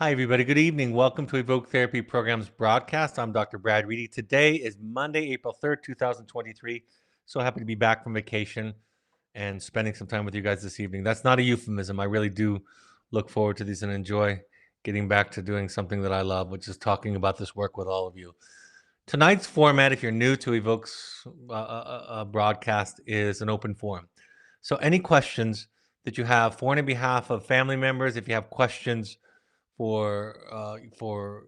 Hi, everybody. Good evening. Welcome to Evoke Therapy Program's broadcast. I'm Dr. Brad Reedy. Today is Monday, April 3rd, 2023. So happy to be back from vacation and spending some time with you guys this evening. That's not a euphemism. I really do look forward to these and enjoy getting back to doing something that I love, which is talking about this work with all of you. Tonight's format, if you're new to Evoke's broadcast, is an open forum. So any questions that you have for and on behalf of family members, if you have questions for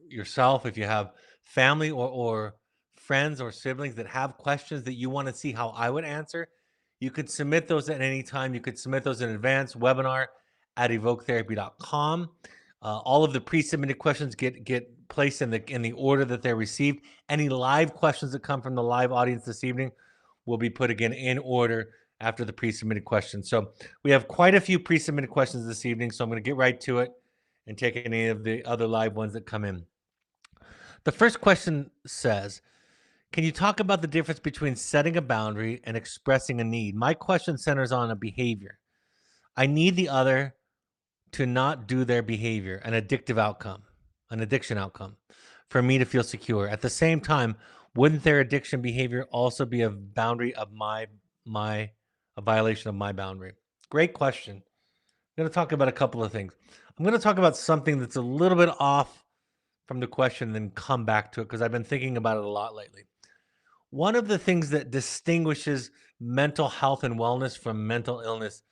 yourself, if you have family or friends or siblings that have questions that you want to see how I would answer, you could submit those at any time. You could submit those in advance, webinar at evoketherapy.com. All of the pre-submitted questions get placed in the order that they're received. Any live questions that come from the live audience this evening will be put again in order after the pre-submitted questions. So we have quite a few pre-submitted questions this evening, so I'm going to get right to it and take any of the other live ones that come in. The first question says, can you talk about the difference between setting a boundary and expressing a need? My question centers on a behavior. I need the other to not do their behavior, an addiction outcome, for me to feel secure. At the same time, wouldn't their addiction behavior also be a boundary of a violation of my boundary? Great question. I'm going to talk about a couple of things. I'm going to talk about something that's a little bit off from the question and then come back to it because I've been thinking about it a lot lately. One of the things that distinguishes mental health and wellness from mental illness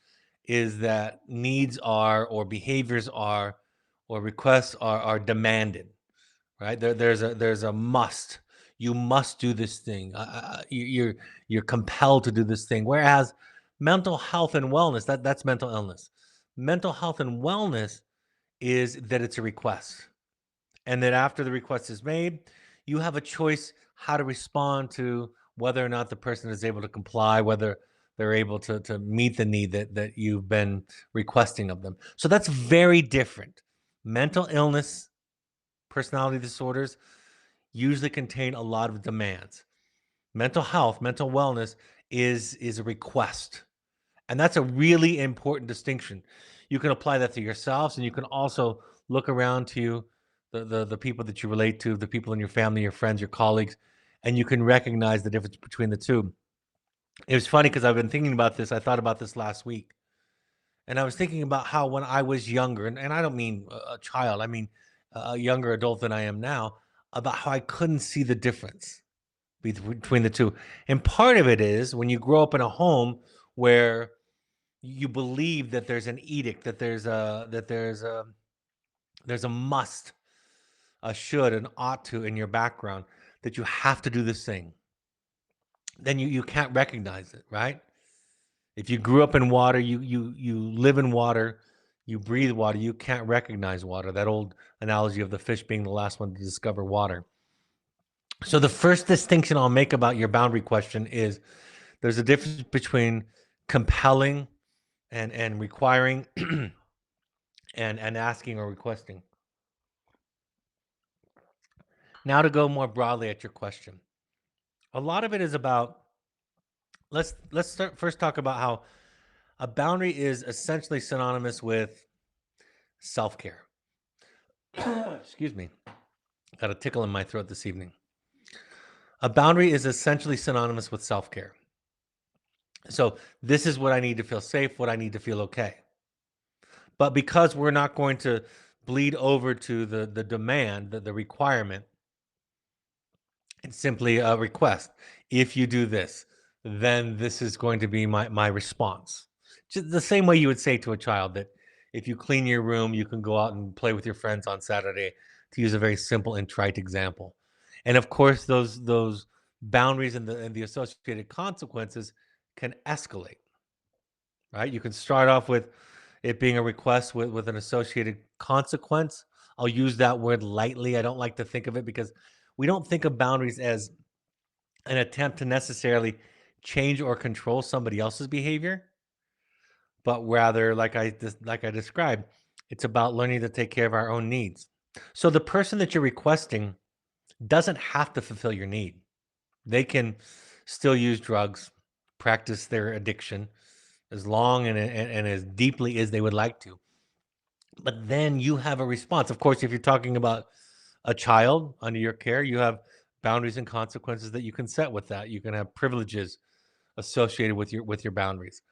is that needs are, or behaviors are, or requests are demanded, right? There's a must. You must do this thing. You're compelled to do this thing. Whereas mental health and wellness, that's mental illness. Mental health and wellness is that it's a request, and that after the request is made, you have a choice how to respond to whether or not the person is able to comply, whether they're able to meet the need that you've been requesting of them. So that's very different. Mental illness, personality disorders usually contain a lot of demands. Mental health, mental wellness is a request. And that's a really important distinction. You can apply that to yourselves, and you can also look around to you, the people that you relate to, the people in your family, your friends, your colleagues, and you can recognize the difference between the two. It was funny because I've been thinking about this. I thought about this last week. And I was thinking about how when I was younger, and I don't mean a child, I mean a younger adult than I am now, about how I couldn't see the difference between the two. And part of it is when you grow up in a home where you believe that there's an edict, that there's a must, a should, an ought to in your background, that you have to do this thing, then you can't recognize it, right? If you grew up in water, you live in water, you breathe water, you can't recognize water. That old analogy of the fish being the last one to discover water. So the first distinction I'll make about your boundary question is there's a difference between compelling and requiring and asking or requesting. Now to go more broadly at your question. A lot of it is about let's first talk about how a boundary is essentially synonymous with self-care. Excuse me. Got a tickle in my throat this evening. A boundary is essentially synonymous with self-care. So this is what I need to feel safe, what I need to feel okay. But because we're not going to bleed over to the demand, the requirement, it's simply a request. If you do this, then this is going to be my response. Just the same way you would say to a child that if you clean your room, you can go out and play with your friends on Saturday, to use a very simple and trite example. And of course, those boundaries and the associated consequences can escalate, right? You can start off with it being a request with an associated consequence. I'll use that word lightly. I don't like to think of it because we don't think of boundaries as an attempt to necessarily change or control somebody else's behavior, but rather, like I described, it's about learning to take care of our own needs. So the person that you're requesting doesn't have to fulfill your need. They can still use drugs, practice their addiction as long and as deeply as they would like to. But then you have a response. Of course, if you're talking about a child under your care, you have boundaries and consequences that you can set with that. You can have privileges associated with your boundaries.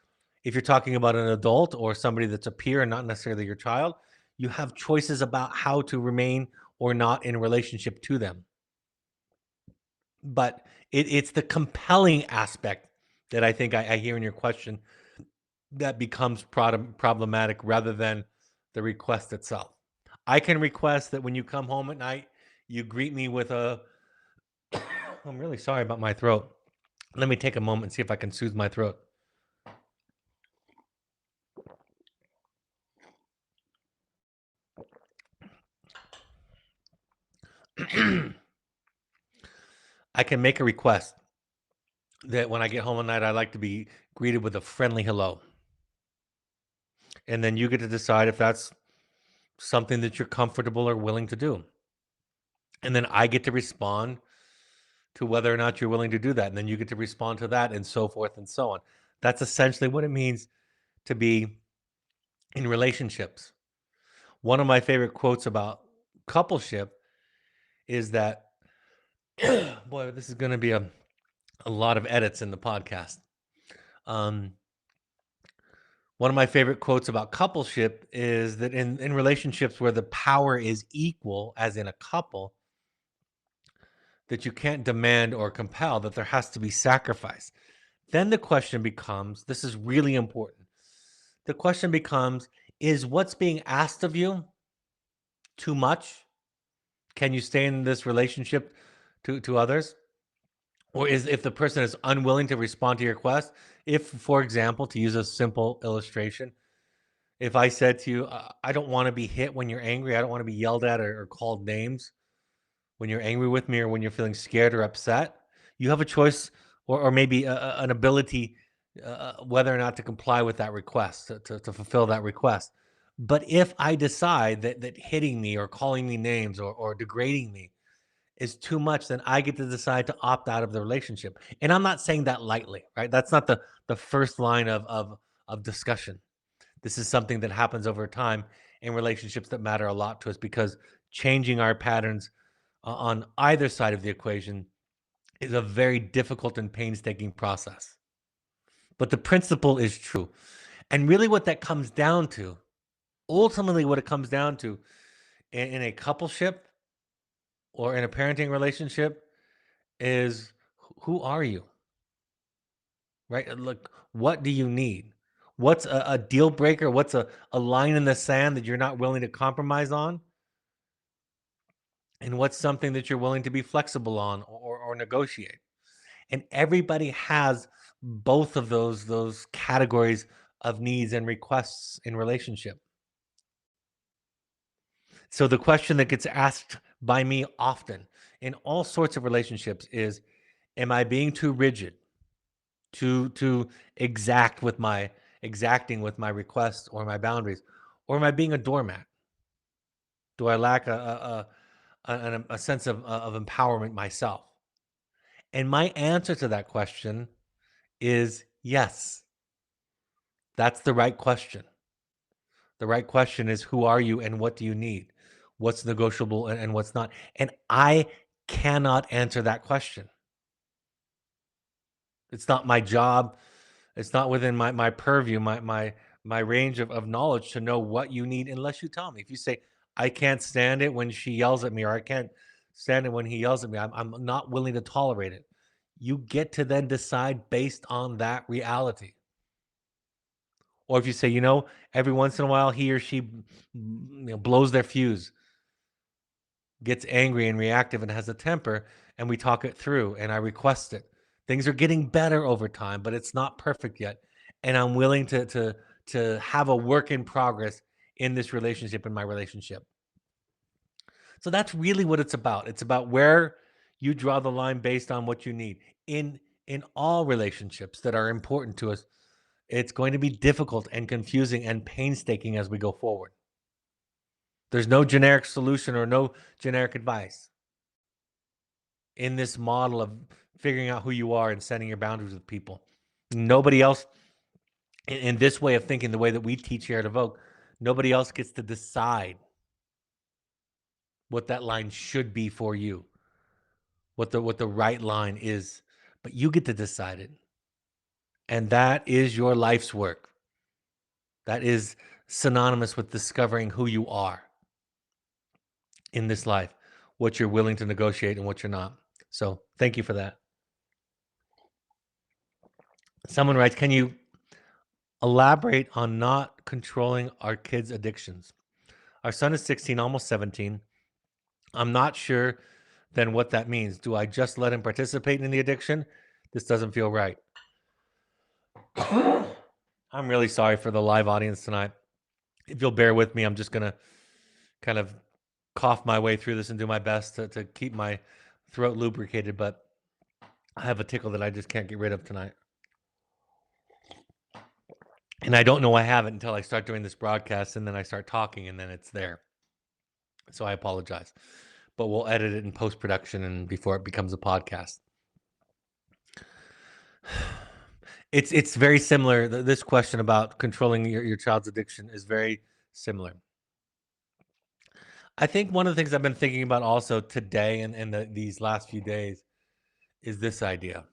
If you're talking about an adult or somebody that's a peer and not necessarily your child, you have choices about how to remain or not in relationship to them. But it's the compelling aspect that I think I hear in your question that becomes problematic rather than the request itself. I can request that when you come home at night, you greet me with a, I'm really sorry about my throat. Let me take a moment and see if I can soothe my throat. I can make a request that when I get home at night, I like to be greeted with a friendly hello. And then you get to decide if that's something that you're comfortable or willing to do. And then I get to respond to whether or not you're willing to do that. And then you get to respond to that and so forth and so on. That's essentially what it means to be in relationships. One of my favorite quotes about coupleship is that, boy, this is going to be a lot of edits in the podcast. Um, One of my favorite quotes about coupleship is that in relationships where the power is equal, as in a couple, that you can't demand or compel, that there has to be sacrifice. Then the question becomes, this is really important. The question becomes, is what's being asked of you too much? Can you stay in this relationship to others? Or is if the person is unwilling to respond to your request, if, for example, to use a simple illustration, if I said to you, I don't want to be hit when you're angry, I don't want to be yelled at or called names when you're angry with me or when you're feeling scared or upset, you have a choice or maybe an ability whether or not to comply with that request, to fulfill that request. But if I decide that hitting me or calling me names or degrading me is too much, then I get to decide to opt out of the relationship. And I'm not saying that lightly, right? That's not the first line of discussion. This is something that happens over time in relationships that matter a lot to us because changing our patterns on either side of the equation is a very difficult and painstaking process. But the principle is true. And really, what that comes down to, ultimately, what it comes down to in a coupleship or in a parenting relationship is who are you? Right? Look, what do you need? What's a deal breaker? What's a line in the sand that you're not willing to compromise on? And what's something that you're willing to be flexible on or negotiate? And everybody has both of those categories of needs and requests in relationship. So the question that gets asked by me often in all sorts of relationships is, am I being too rigid, too exacting with my requests or my boundaries, or am I being a doormat? Do I lack a sense of empowerment myself? And my answer to that question is yes. That's the right question. The right question is who are you and what do you need? What's negotiable and what's not? And I cannot answer that question. It's not my job. It's not within my purview, my range of knowledge to know what you need unless you tell me. If you say, I can't stand it when she yells at me, or I can't stand it when he yells at me, I'm not willing to tolerate it. You get to then decide based on that reality. Or if you say, every once in a while he or she blows their fuse, gets angry and reactive and has a temper, and we talk it through and I request it. Things are getting better over time, but it's not perfect yet. And I'm willing to have a work in progress in this relationship, in my relationship. So that's really what it's about. It's about where you draw the line based on what you need. In all relationships that are important to us, it's going to be difficult and confusing and painstaking as we go forward. There's no generic solution or no generic advice in this model of figuring out who you are and setting your boundaries with people. Nobody else in this way of thinking, the way that we teach here at Evoke, Nobody else gets to decide what that line should be for you, what the right line is, but you get to decide it. And that is your life's work. That is synonymous with discovering who you are in this life, what you're willing to negotiate and what you're not. So, thank you for that. Someone writes, "Can you elaborate on not controlling our kids' addictions? Our son is 16, almost 17. I'm not sure then what that means. Do I just let him participate in the addiction? This doesn't feel right." I'm really sorry for the live audience tonight. If you'll bear with me, I'm just going to kind of cough my way through this and do my best to keep my throat lubricated, but I have a tickle that I just can't get rid of tonight. And I don't know I have it until I start doing this broadcast, and then I start talking, and then it's there. So I apologize. But we'll edit it in post-production and before it becomes a podcast. It's very similar. This question about controlling your child's addiction is very similar. I think one of the things I've been thinking about also today and these last few days is this idea.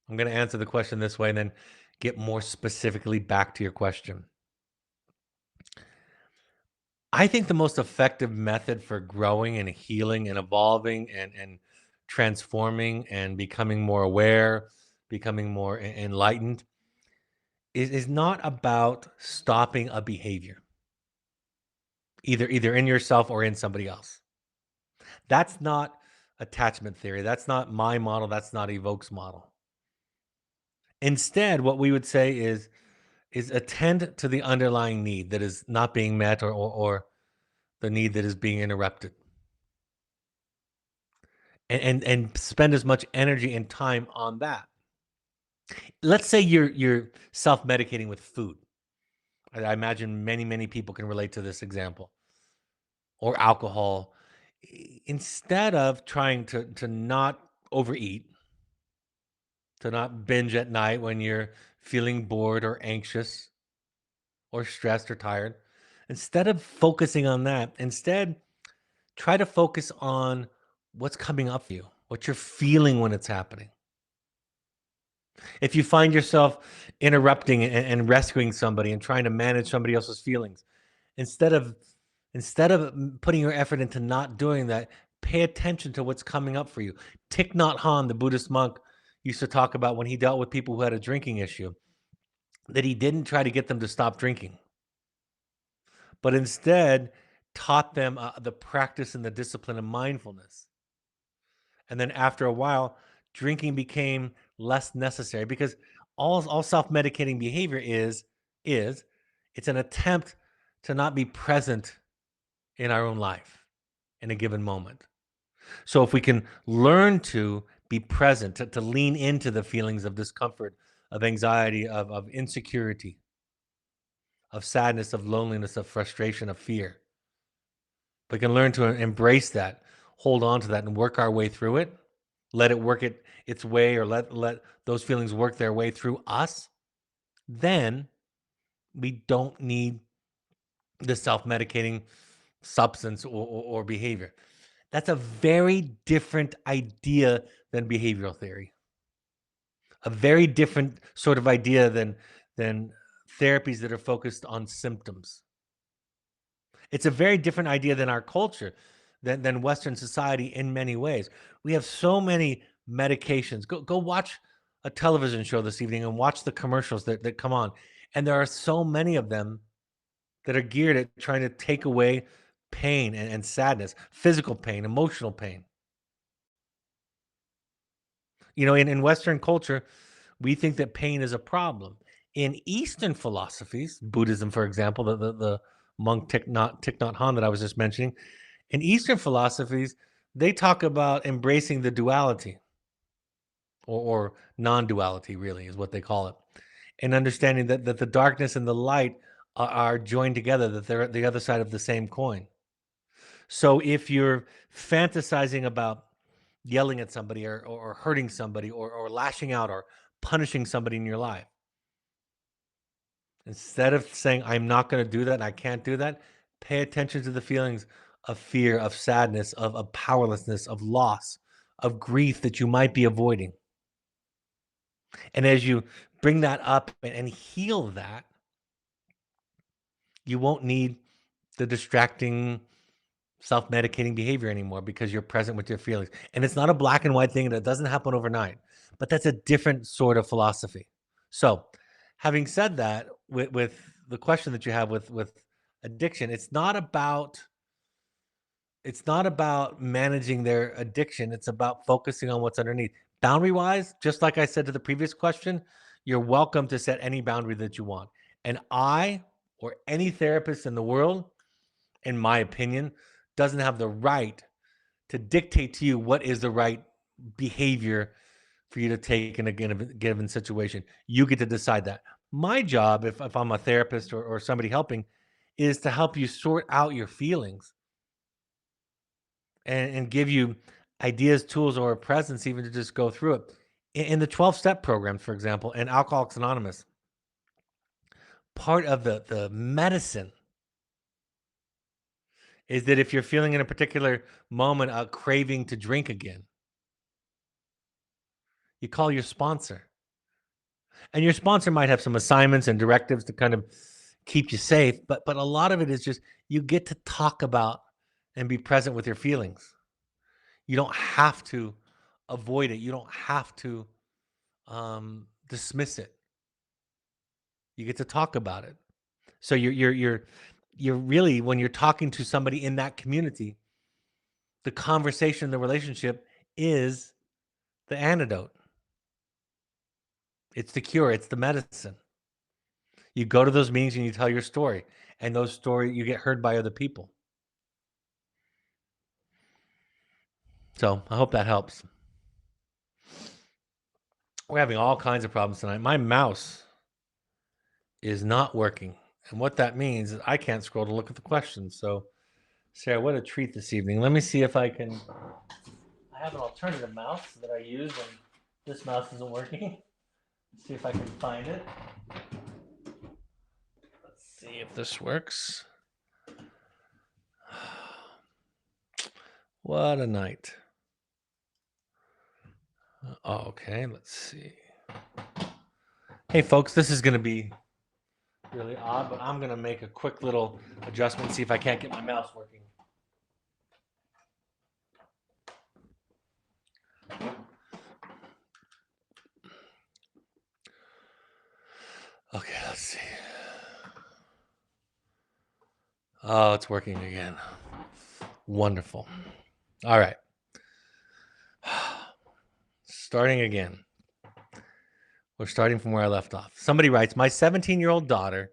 I'm going to answer the question this way and then get more specifically back to your question. I think the most effective method for growing and healing and evolving and transforming and becoming more aware, becoming more enlightened is not about stopping a behavior, either in yourself or in somebody else. That's not attachment theory. That's not my model. That's not Evoke's model. Instead, what we would say is attend to the underlying need that is not being met or the need that is being interrupted. And spend as much energy and time on that. Let's say you're self-medicating with food. I imagine many people can relate to this example. Or alcohol. Instead of trying to not overeat, to not binge at night when you're feeling bored or anxious or stressed or tired, instead of focusing on that, instead try to focus on what's coming up for you, what you're feeling when it's happening. If you find yourself interrupting and rescuing somebody and trying to manage somebody else's feelings, instead of putting your effort into not doing that, pay attention to what's coming up for you. Thich Nhat Hanh, the Buddhist monk, used to talk about when he dealt with people who had a drinking issue, that he didn't try to get them to stop drinking, but instead taught them the practice and the discipline of mindfulness. And then after a while, drinking became less necessary because all self-medicating behavior is it's an attempt to not be present in our own life in a given moment. So if we can learn to be present, to lean into the feelings of discomfort, of anxiety, of insecurity, of sadness, of loneliness, of frustration, of fear, we can learn to embrace that, hold on to that, and work our way through it. Let it work its way, or let those feelings work their way through us. Then we don't need the self-medicating substance or behavior. That's a very different idea than behavioral theory. A very different sort of idea than therapies that are focused on symptoms. It's a very different idea than our culture, than Western society in many ways. We have so many medications. Go watch a television show this evening and watch the commercials that come on. And there are so many of them that are geared at trying to take away pain and sadness, physical pain, emotional pain. In Western culture, we think that pain is a problem. In Eastern philosophies, Buddhism, for example, the monk Thich Nhat Hanh that I was just mentioning, in Eastern philosophies, they talk about embracing the duality or non-duality, really, is what they call it, and understanding that the darkness and the light are joined together, that they're the other side of the same coin. So if you're fantasizing about yelling at somebody or hurting somebody or lashing out or punishing somebody in your life, Instead of saying, I'm not going to do that, I can't do that, pay attention to the feelings of fear, of sadness, of powerlessness, of loss, of grief that you might be avoiding. And as you bring that up and heal that, you won't need the distracting, self medicating behavior anymore because you're present with your feelings. And it's not a black and white thing that doesn't happen overnight, but that's a different sort of philosophy. So, having said that, with the question that you have with addiction, it's not about managing their addiction. It's about focusing on what's underneath. Boundary wise, just like I said to the previous question, you're welcome to set any boundary that you want. And I or any therapist in the world, in my opinion, doesn't have the right to dictate to you what is the right behavior for you to take in a given situation. You get to decide that. My job, if I'm a therapist or somebody helping, is to help you sort out your feelings and give you ideas, tools, or a presence even to just go through it. In the 12-step programs, for example, and Alcoholics Anonymous, part of the medicine is that if you're feeling in a particular moment a craving to drink again, you call your sponsor. And your sponsor might have some assignments and directives to kind of keep you safe, but a lot of it is just you get to talk about and be present with your feelings. You don't have to avoid it. You don't have to dismiss it. You get to talk about it. So you're really, when you're talking to somebody in that community, the conversation, the relationship is the antidote. It's the cure. It's the medicine. You go to those meetings and you tell your story, and those story you get heard by other people. So I hope that helps. We're having all kinds of problems tonight. My mouse is not working. And what that means is I can't scroll to look at the questions. So, Sarah, what a treat this evening. Let me see if I can. I have an alternative mouse that I use, and this mouse isn't working. Let's see if I can find it. Let's see if this works. What a night. Oh, okay, let's see. Hey, folks, this is going to be really odd, but I'm going to make a quick little adjustment, see if I can't get my mouse working. Okay, let's see. Oh, it's working again. Wonderful. All right. Starting again. We're starting from where I left off. Somebody writes, my 17-year-old daughter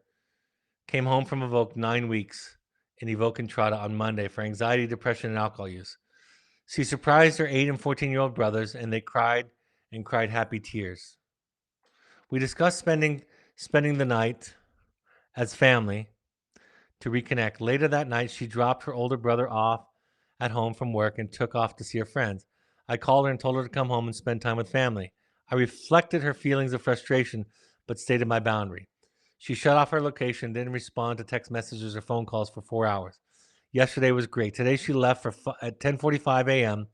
came home from Evoke 9 weeks in Evoke Entrada on Monday for anxiety, depression, and alcohol use. She surprised her 8 and 14-year-old brothers, and they cried and cried happy tears. We discussed spending the night as family to reconnect. Later that night, she dropped her older brother off at home from work and took off to see her friends. I called her and told her to come home and spend time with family. I reflected her feelings of frustration, but stated my boundary. She shut off her location, didn't respond to text messages or phone calls for 4 hours. Yesterday was great. Today she left at 10:45 a.m.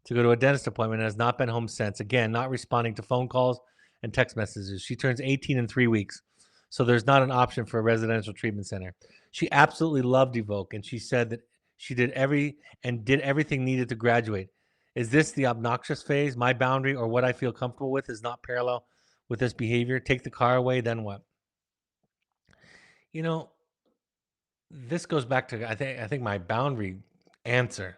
to go to a dentist appointment and has not been home since. Again, not responding to phone calls and text messages. She turns 18 in 3 weeks, so there's not an option for a residential treatment center. She absolutely loved Evoke, and she said that she did everything needed to graduate. Is this the obnoxious phase? My boundary or what I feel comfortable with is not parallel with this behavior. Take the car away, then what? You know, this goes back to I think my boundary answer,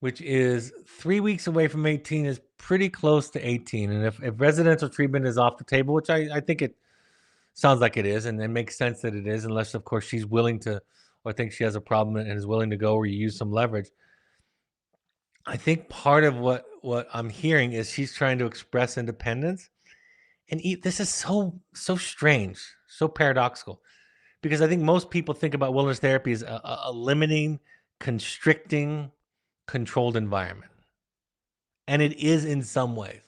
which is 3 weeks away from 18 is pretty close to 18. And if residential treatment is off the table, which I think it sounds like it is, and it makes sense that it is, unless of course she's willing to, or thinks she has a problem and is willing to go where you use some leverage. I think part of what I'm hearing is she's trying to express independence, and this is so strange, so paradoxical, because I think most people think about wellness therapy as a limiting, constricting, controlled environment, and it is in some ways,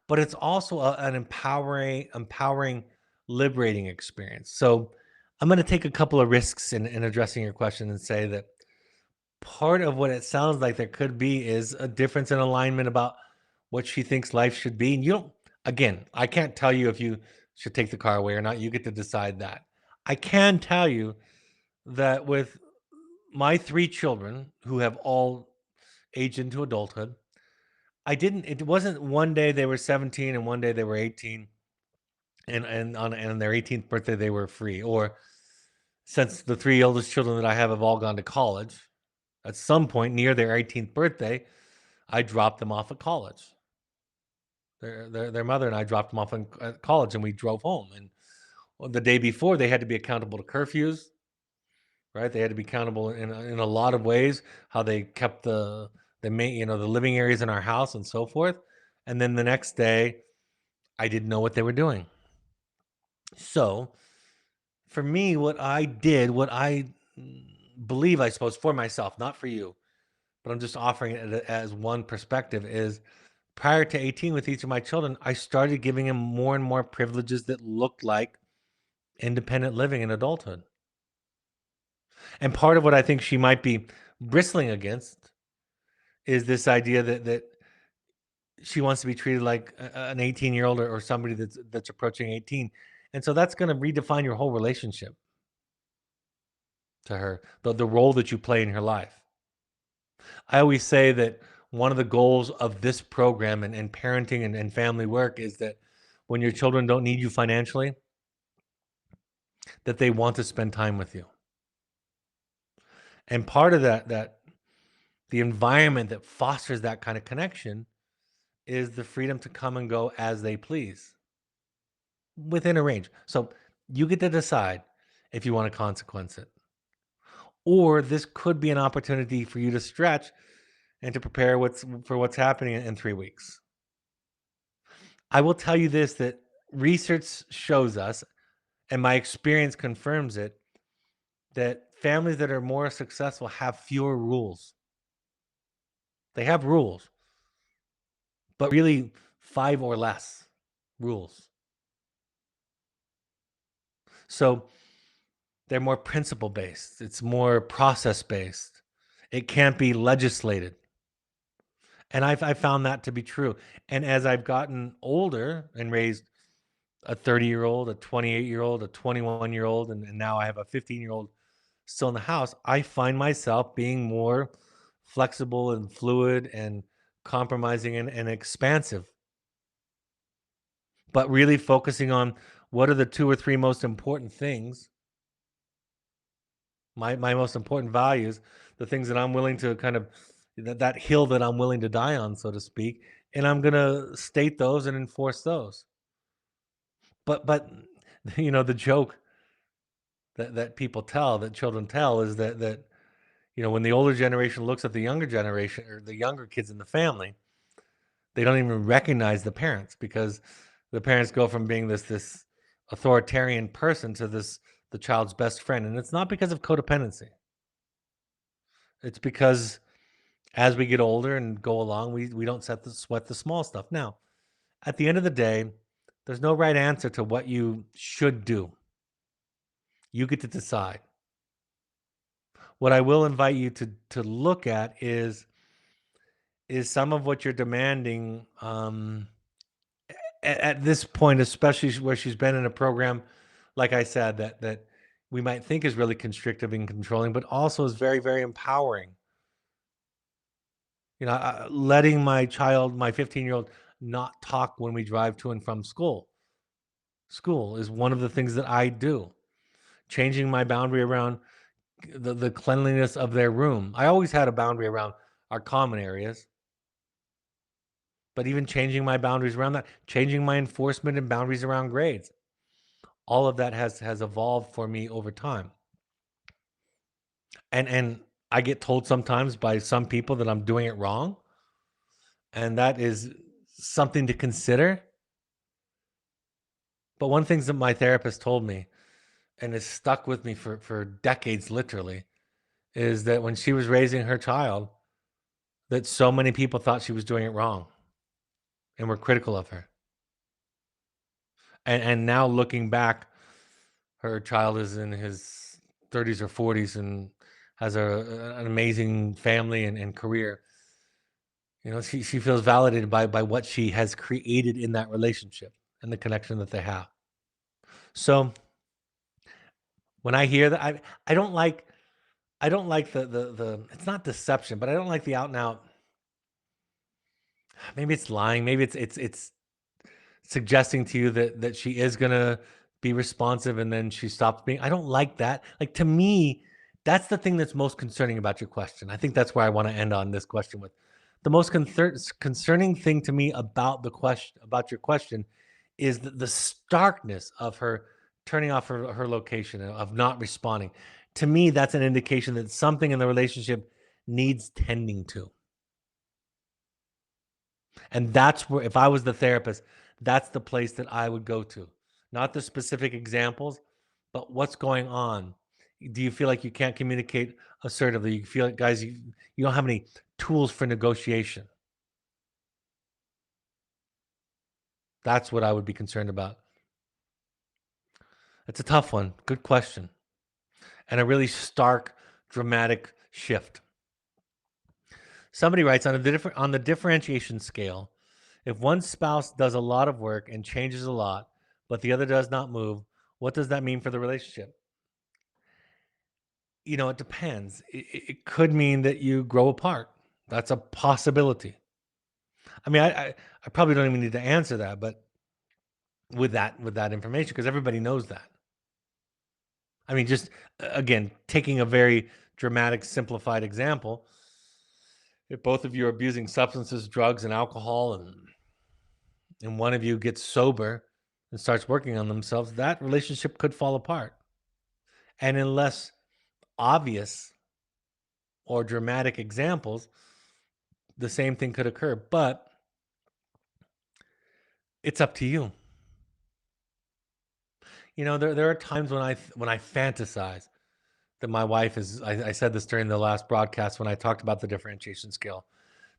but it's also an empowering liberating experience. So I'm going to take a couple of risks in addressing your question and say that part of what it sounds like there could be is a difference in alignment about what she thinks life should be. And you don't, again, I can't tell you if you should take the car away or not. You get to decide that. I can tell you that with my three children who have all aged into adulthood, it wasn't one day they were 17 and one day they were 18 and on their 18th birthday they were free, or since the three oldest children that I have all gone to college, at some point near their 18th birthday, I dropped them off at college. Their mother and I dropped them off at college, and we drove home. And the day before, they had to be accountable to curfews, right? They had to be accountable in a lot of ways, how they kept the main, the living areas in our house and so forth. And then the next day, I didn't know what they were doing. So for me, what I believe, I suppose, for myself, not for you, but I'm just offering it as one perspective, is prior to 18 with each of my children, I started giving them more and more privileges that looked like independent living in adulthood. And part of what I think she might be bristling against is this idea that she wants to be treated like an 18-year-old or somebody that's approaching 18. And so that's going to redefine your whole relationship to her, the role that you play in her life. I always say that one of the goals of this program and parenting and family work is that when your children don't need you financially, that they want to spend time with you. And part of that the environment that fosters that kind of connection is the freedom to come and go as they please within a range. So you get to decide if you want to consequence it. Or this could be an opportunity for you to stretch and to prepare for what's happening in 3 weeks. I will tell you this, that research shows us, and my experience confirms it, that families that are more successful have fewer rules. They have rules, but really 5 or less rules. So they're more principle based. It's more process based. It can't be legislated. And I found that to be true. And as I've gotten older and raised a 30-year-old, a 28-year-old, a 21-year-old, and now I have a 15-year-old still in the house, I find myself being more flexible and fluid and compromising and expansive, but really focusing on what are the two or three most important things, my most important values, the things that I'm willing to kind of that hill that I'm willing to die on, so to speak, and I'm gonna state those and enforce those. But the joke that people tell, that children tell, is that when the older generation looks at the younger generation or the younger kids in the family, they don't even recognize the parents because the parents go from being this authoritarian person to the child's best friend. And it's not because of codependency. It's because as we get older and go along, we don't sweat the small stuff. Now, at the end of the day, there's no right answer to what you should do. You get to decide. What I will invite you to look at is some of what you're demanding at this point, especially where she's been in a program, like I said, that we might think is really constrictive and controlling, but also is very, very empowering. Letting my child, my 15-year-old, not talk when we drive to and from school. School is one of the things that I do. Changing my boundary around the cleanliness of their room. I always had a boundary around our common areas, but even changing my boundaries around that, changing my enforcement and boundaries around grades, all of that has evolved for me over time. And I get told sometimes by some people that I'm doing it wrong, and that is something to consider. But one thing that my therapist told me, and has stuck with me for decades, literally, is that when she was raising her child, that so many people thought she was doing it wrong and were critical of her. And now looking back, her child is in his 30s or 40s and has an amazing family and career. You know, she feels validated by what she has created in that relationship and the connection that they have. So when I hear that, I don't like the it's not deception, but I don't like the out and out. Maybe it's lying. Maybe it's suggesting to you that she is gonna be responsive and then she stops being. I don't like that. Like, to me, that's the thing that's most concerning about your question. I think that's where I want to end on this question with. The most concerning thing to me about the question about your question is the starkness of her turning off her location and of not responding. To me, that's an indication that something in the relationship needs tending to. And that's where, if I was the therapist, that's the place that I would go to. Not the specific examples, but what's going on. Do you feel like you can't communicate assertively? You feel like, guys, you don't have any tools for negotiation. That's what I would be concerned about. It's a tough one. Good question. And a really stark, dramatic shift. Somebody writes on the differentiation scale, if one spouse does a lot of work and changes a lot, but the other does not move, what does that mean for the relationship? You know, it depends. It could mean that you grow apart. That's a possibility. I mean, I probably don't even need to answer that, but with that information, because everybody knows that. I mean, just again, taking a very dramatic, simplified example, if both of you are abusing substances, drugs, and alcohol, and one of you gets sober and starts working on themselves, that relationship could fall apart. And in less obvious or dramatic examples, the same thing could occur. But it's up to you. You know, there are times when I fantasize that my wife is. I said this during the last broadcast when I talked about the differentiation scale.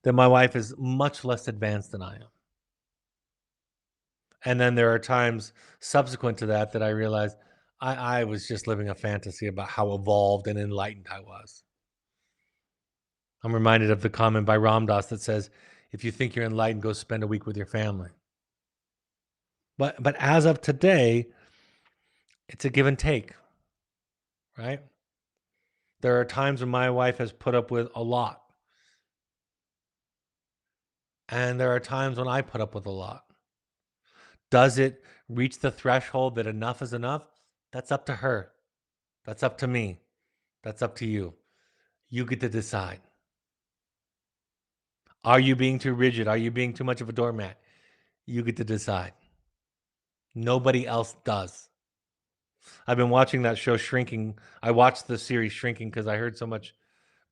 That my wife is much less advanced than I am. And then there are times subsequent to that that I realize I was just living a fantasy about how evolved and enlightened I was. I'm reminded of the comment by Ram Dass that says, "If you think you're enlightened, go spend a week with your family." But as of today, it's a give and take, right? There are times when my wife has put up with a lot, and there are times when I put up with a lot. Does it reach the threshold that enough is enough? That's up to her. That's up to me. That's up to you. You get to decide. Are you being too rigid? Are you being too much of a doormat? You get to decide. Nobody else does. I've been watching that show Shrinking. I watched the series Shrinking because I heard so much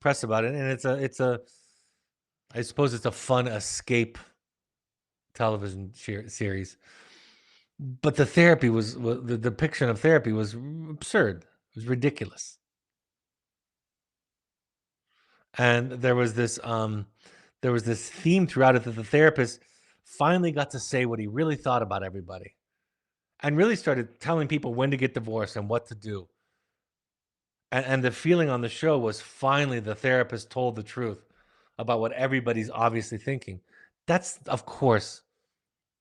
press about it, and it's a I suppose it's a fun escape television series. But the therapy the depiction of therapy was absurd. It was ridiculous. And there was this theme throughout it that the therapist finally got to say what he really thought about everybody and really started telling people when to get divorced and what to do. And the feeling on the show was finally the therapist told the truth about what everybody's obviously thinking. That's, of course,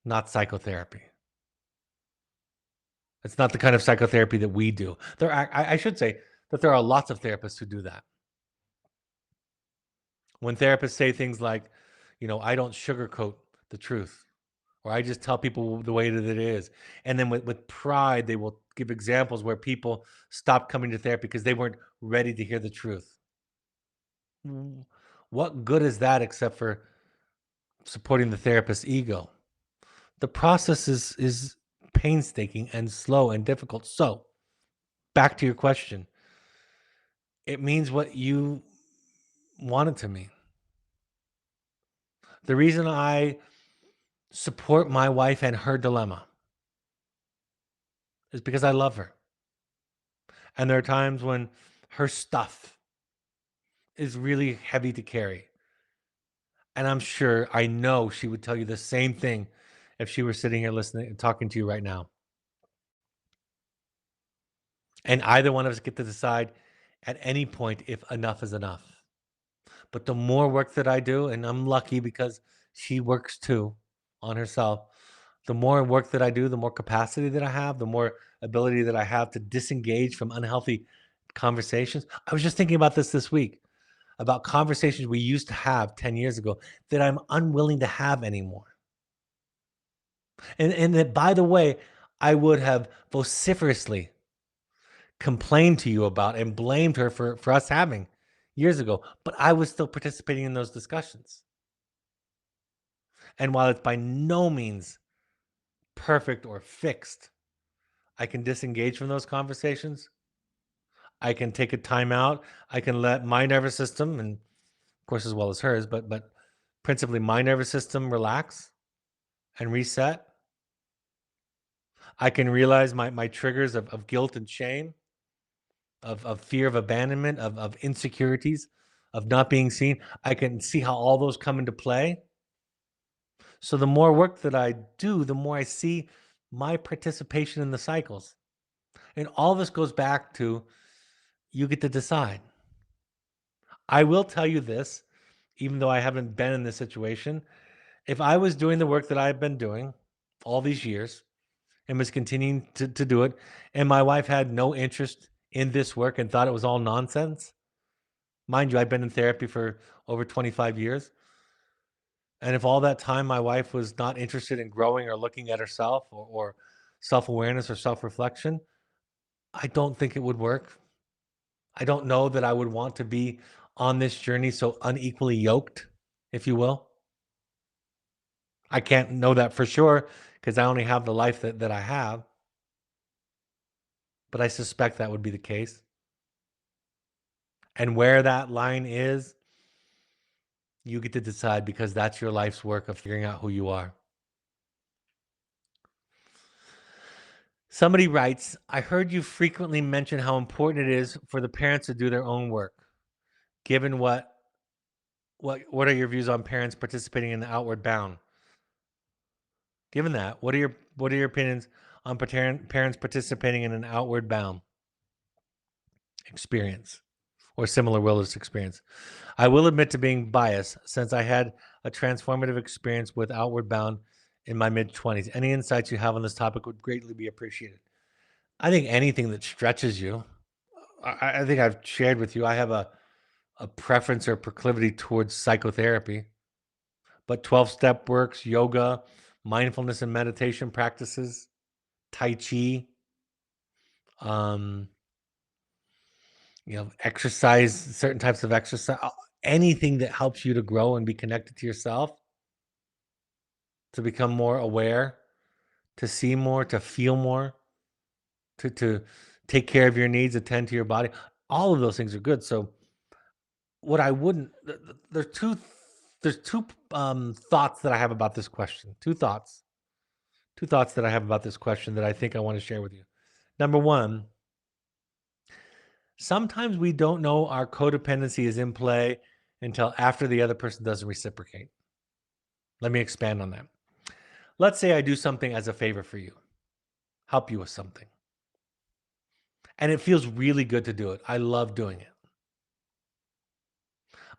not psychotherapy. It's not the kind of psychotherapy that we do. I should say that there are lots of therapists who do that. When therapists say things like, you know, I don't sugarcoat the truth, or I just tell people the way that it is. And then with pride, they will give examples where people stopped coming to therapy because they weren't ready to hear the truth. Mm, what good is that except for supporting the therapist's ego? The process is painstaking and slow and difficult. So, back to your question. It means what you want it to mean. The reason I support my wife and her dilemma is because I love her. And there are times when her stuff is really heavy to carry. And I'm sure, I know she would tell you the same thing if she were sitting here listening and talking to you right now. And either one of us get to decide at any point if enough is enough. But the more work that I do, and I'm lucky because she works too on herself, the more work that I do, the more capacity that I have, the more ability that I have to disengage from unhealthy conversations. I was just thinking about this week about conversations we used to have 10 years ago that I'm unwilling to have anymore. And that, by the way, I would have vociferously complained to you about and blamed her for us having years ago, but I was still participating in those discussions. And while it's by no means perfect or fixed, I can disengage from those conversations. I can take a time out. I can let my nervous system, and of course as well as hers, but principally my nervous system relax and reset. I can realize my triggers of guilt and shame, of fear of abandonment, of insecurities, of not being seen. I can see how all those come into play. So the more work that I do, the more I see my participation in the cycles. And all this goes back to you get to decide. I will tell you this, even though I haven't been in this situation. If I was doing the work that I've been doing all these years and was continuing to do it, and my wife had no interest in this work and thought it was all nonsense, mind you, I've been in therapy for over 25 years. And if all that time my wife was not interested in growing or looking at herself or self awareness or self reflection, I don't think it would work. I don't know that I would want to be on this journey so unequally yoked, if you will. I can't know that for sure because I only have the life that I have, but I suspect that would be the case. And where that line is, you get to decide because that's your life's work of figuring out who you are. Somebody writes, I heard you frequently mention how important it is for the parents to do their own work. Given what are your views on parents participating in the outward bound? Given that, what are your opinions on parents participating in an outward bound experience or similar wilderness experience? I will admit to being biased since I had a transformative experience with outward bound in my mid 20s. Any insights you have on this topic would greatly be appreciated. I think anything that stretches you. I think I've shared with you. I have a preference or proclivity towards psychotherapy, but 12-step works, yoga, mindfulness and meditation practices, Tai Chi, um, exercise, certain types of exercise, anything that helps you to grow and be connected to yourself, to become more aware, to see more, to feel more, to take care of your needs, attend to your body. All of those things are good. So what I wouldn't there's two thoughts that I have about this question. Two thoughts that I have about this question that I think I want to share with you. Number one, sometimes we don't know our codependency is in play until after the other person doesn't reciprocate. Let me expand on that. Let's say I do something as a favor for you, help you with something, and it feels really good to do it. I love doing it.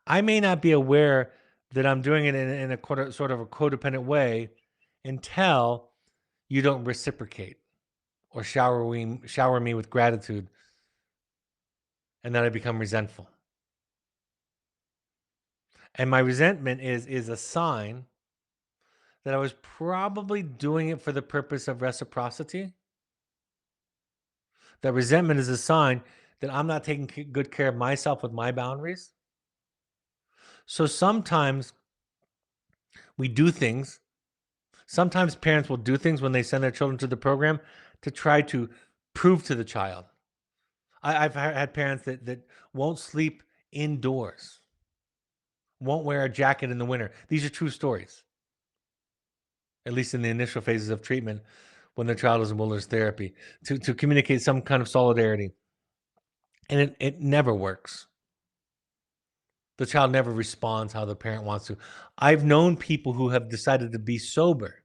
I may not be aware that I'm doing it in a sort of a codependent way until you don't reciprocate or shower me with gratitude, and then I become resentful. And my resentment is a sign that I was probably doing it for the purpose of reciprocity. That resentment is a sign that I'm not taking good care of myself with my boundaries. So sometimes we do things. Sometimes parents will do things when they send their children to the program to try to prove to the child. I've had parents that won't sleep indoors, won't wear a jacket in the winter. These are true stories, at least in the initial phases of treatment when their child is in wilderness therapy, to communicate some kind of solidarity. And it never works. The child never responds how the parent wants to. I've known people who have decided to be sober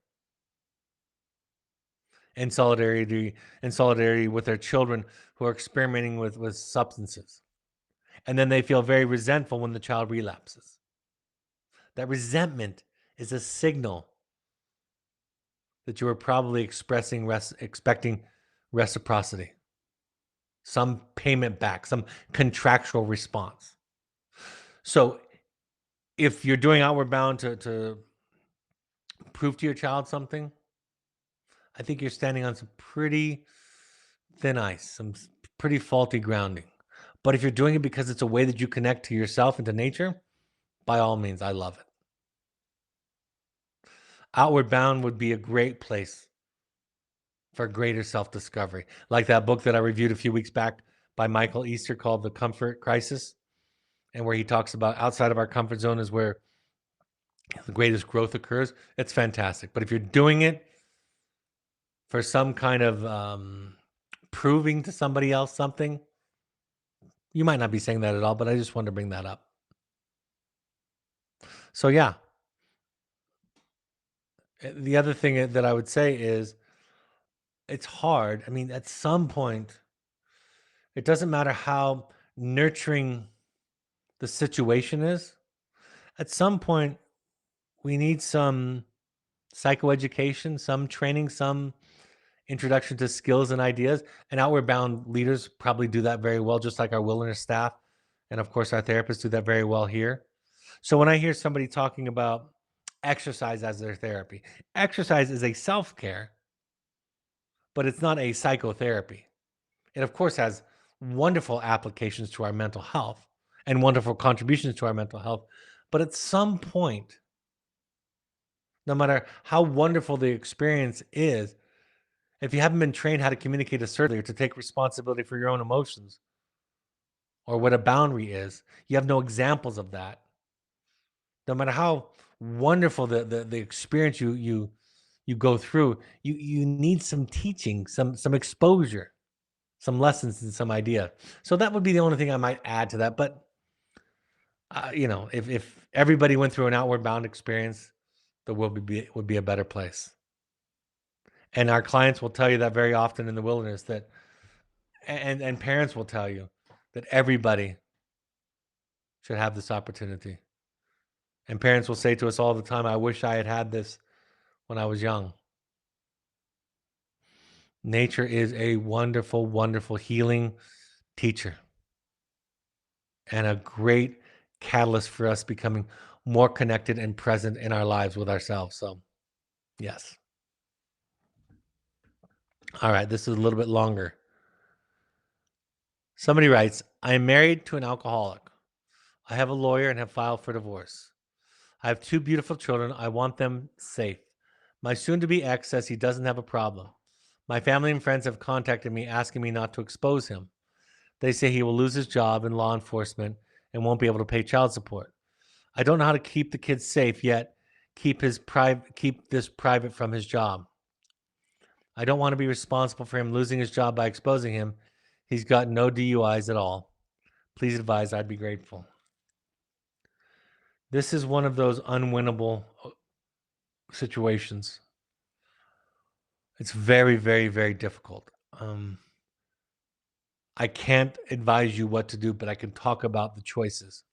in solidarity with their children who are experimenting with substances. And then they feel very resentful when the child relapses. That resentment is a signal that you were probably expecting reciprocity, some payment back, some contractual response. So if you're doing outward bound to prove to your child something, I think you're standing on some pretty thin ice, pretty faulty grounding. But if you're doing it because it's a way that you connect to yourself and to nature, by all means, I love it. Outward Bound would be a great place for greater self discovery. Like that book that I reviewed a few weeks back by Michael Easter called The Comfort Crisis, and where he talks about outside of our comfort zone is where the greatest growth occurs. It's fantastic. But if you're doing it for some kind of proving to somebody else something, you might not be saying that at all, but I just wanted to bring that up. So, yeah. The other thing that I would say is it's hard. I mean, at some point, it doesn't matter how nurturing the situation is. At some point, we need some psychoeducation, some training, some introduction to skills and ideas. And outward bound leaders probably do that very well, just like our wilderness staff. And of course, our therapists do that very well here. So when I hear somebody talking about exercise as their therapy, exercise is a self care, but it's not a psychotherapy. It, of course, has wonderful applications to our mental health and wonderful contributions to our mental health. But at some point, no matter how wonderful the experience is, if you haven't been trained how to communicate assertively or to take responsibility for your own emotions or what a boundary is, you have no examples of that. No matter how wonderful the experience you go through, you need some teaching, some exposure, some lessons and some idea. So that would be the only thing I might add to that. But if everybody went through an outward bound experience, the world would be a better place. And our clients will tell you that very often in the wilderness that, and parents will tell you that everybody should have this opportunity. And parents will say to us all the time, I wish I had had this when I was young. Nature is a wonderful, wonderful healing teacher and a great catalyst for us becoming more connected and present in our lives with ourselves. So, yes. All right, this is a little bit longer. Somebody writes, I am married to an alcoholic. I have a lawyer and have filed for divorce. I have two beautiful children. I want them safe. My soon to be ex says he doesn't have a problem. My family and friends have contacted me asking me not to expose him. They say he will lose his job in law enforcement and won't be able to pay child support. I don't know how to keep the kids safe yet keep this private from his job. I don't want to be responsible for him losing his job by exposing him. He's got no DUIs at all. Please advise, I'd be grateful. This is one of those unwinnable situations. It's very, very, very difficult. I can't advise you what to do, but I can talk about the choices.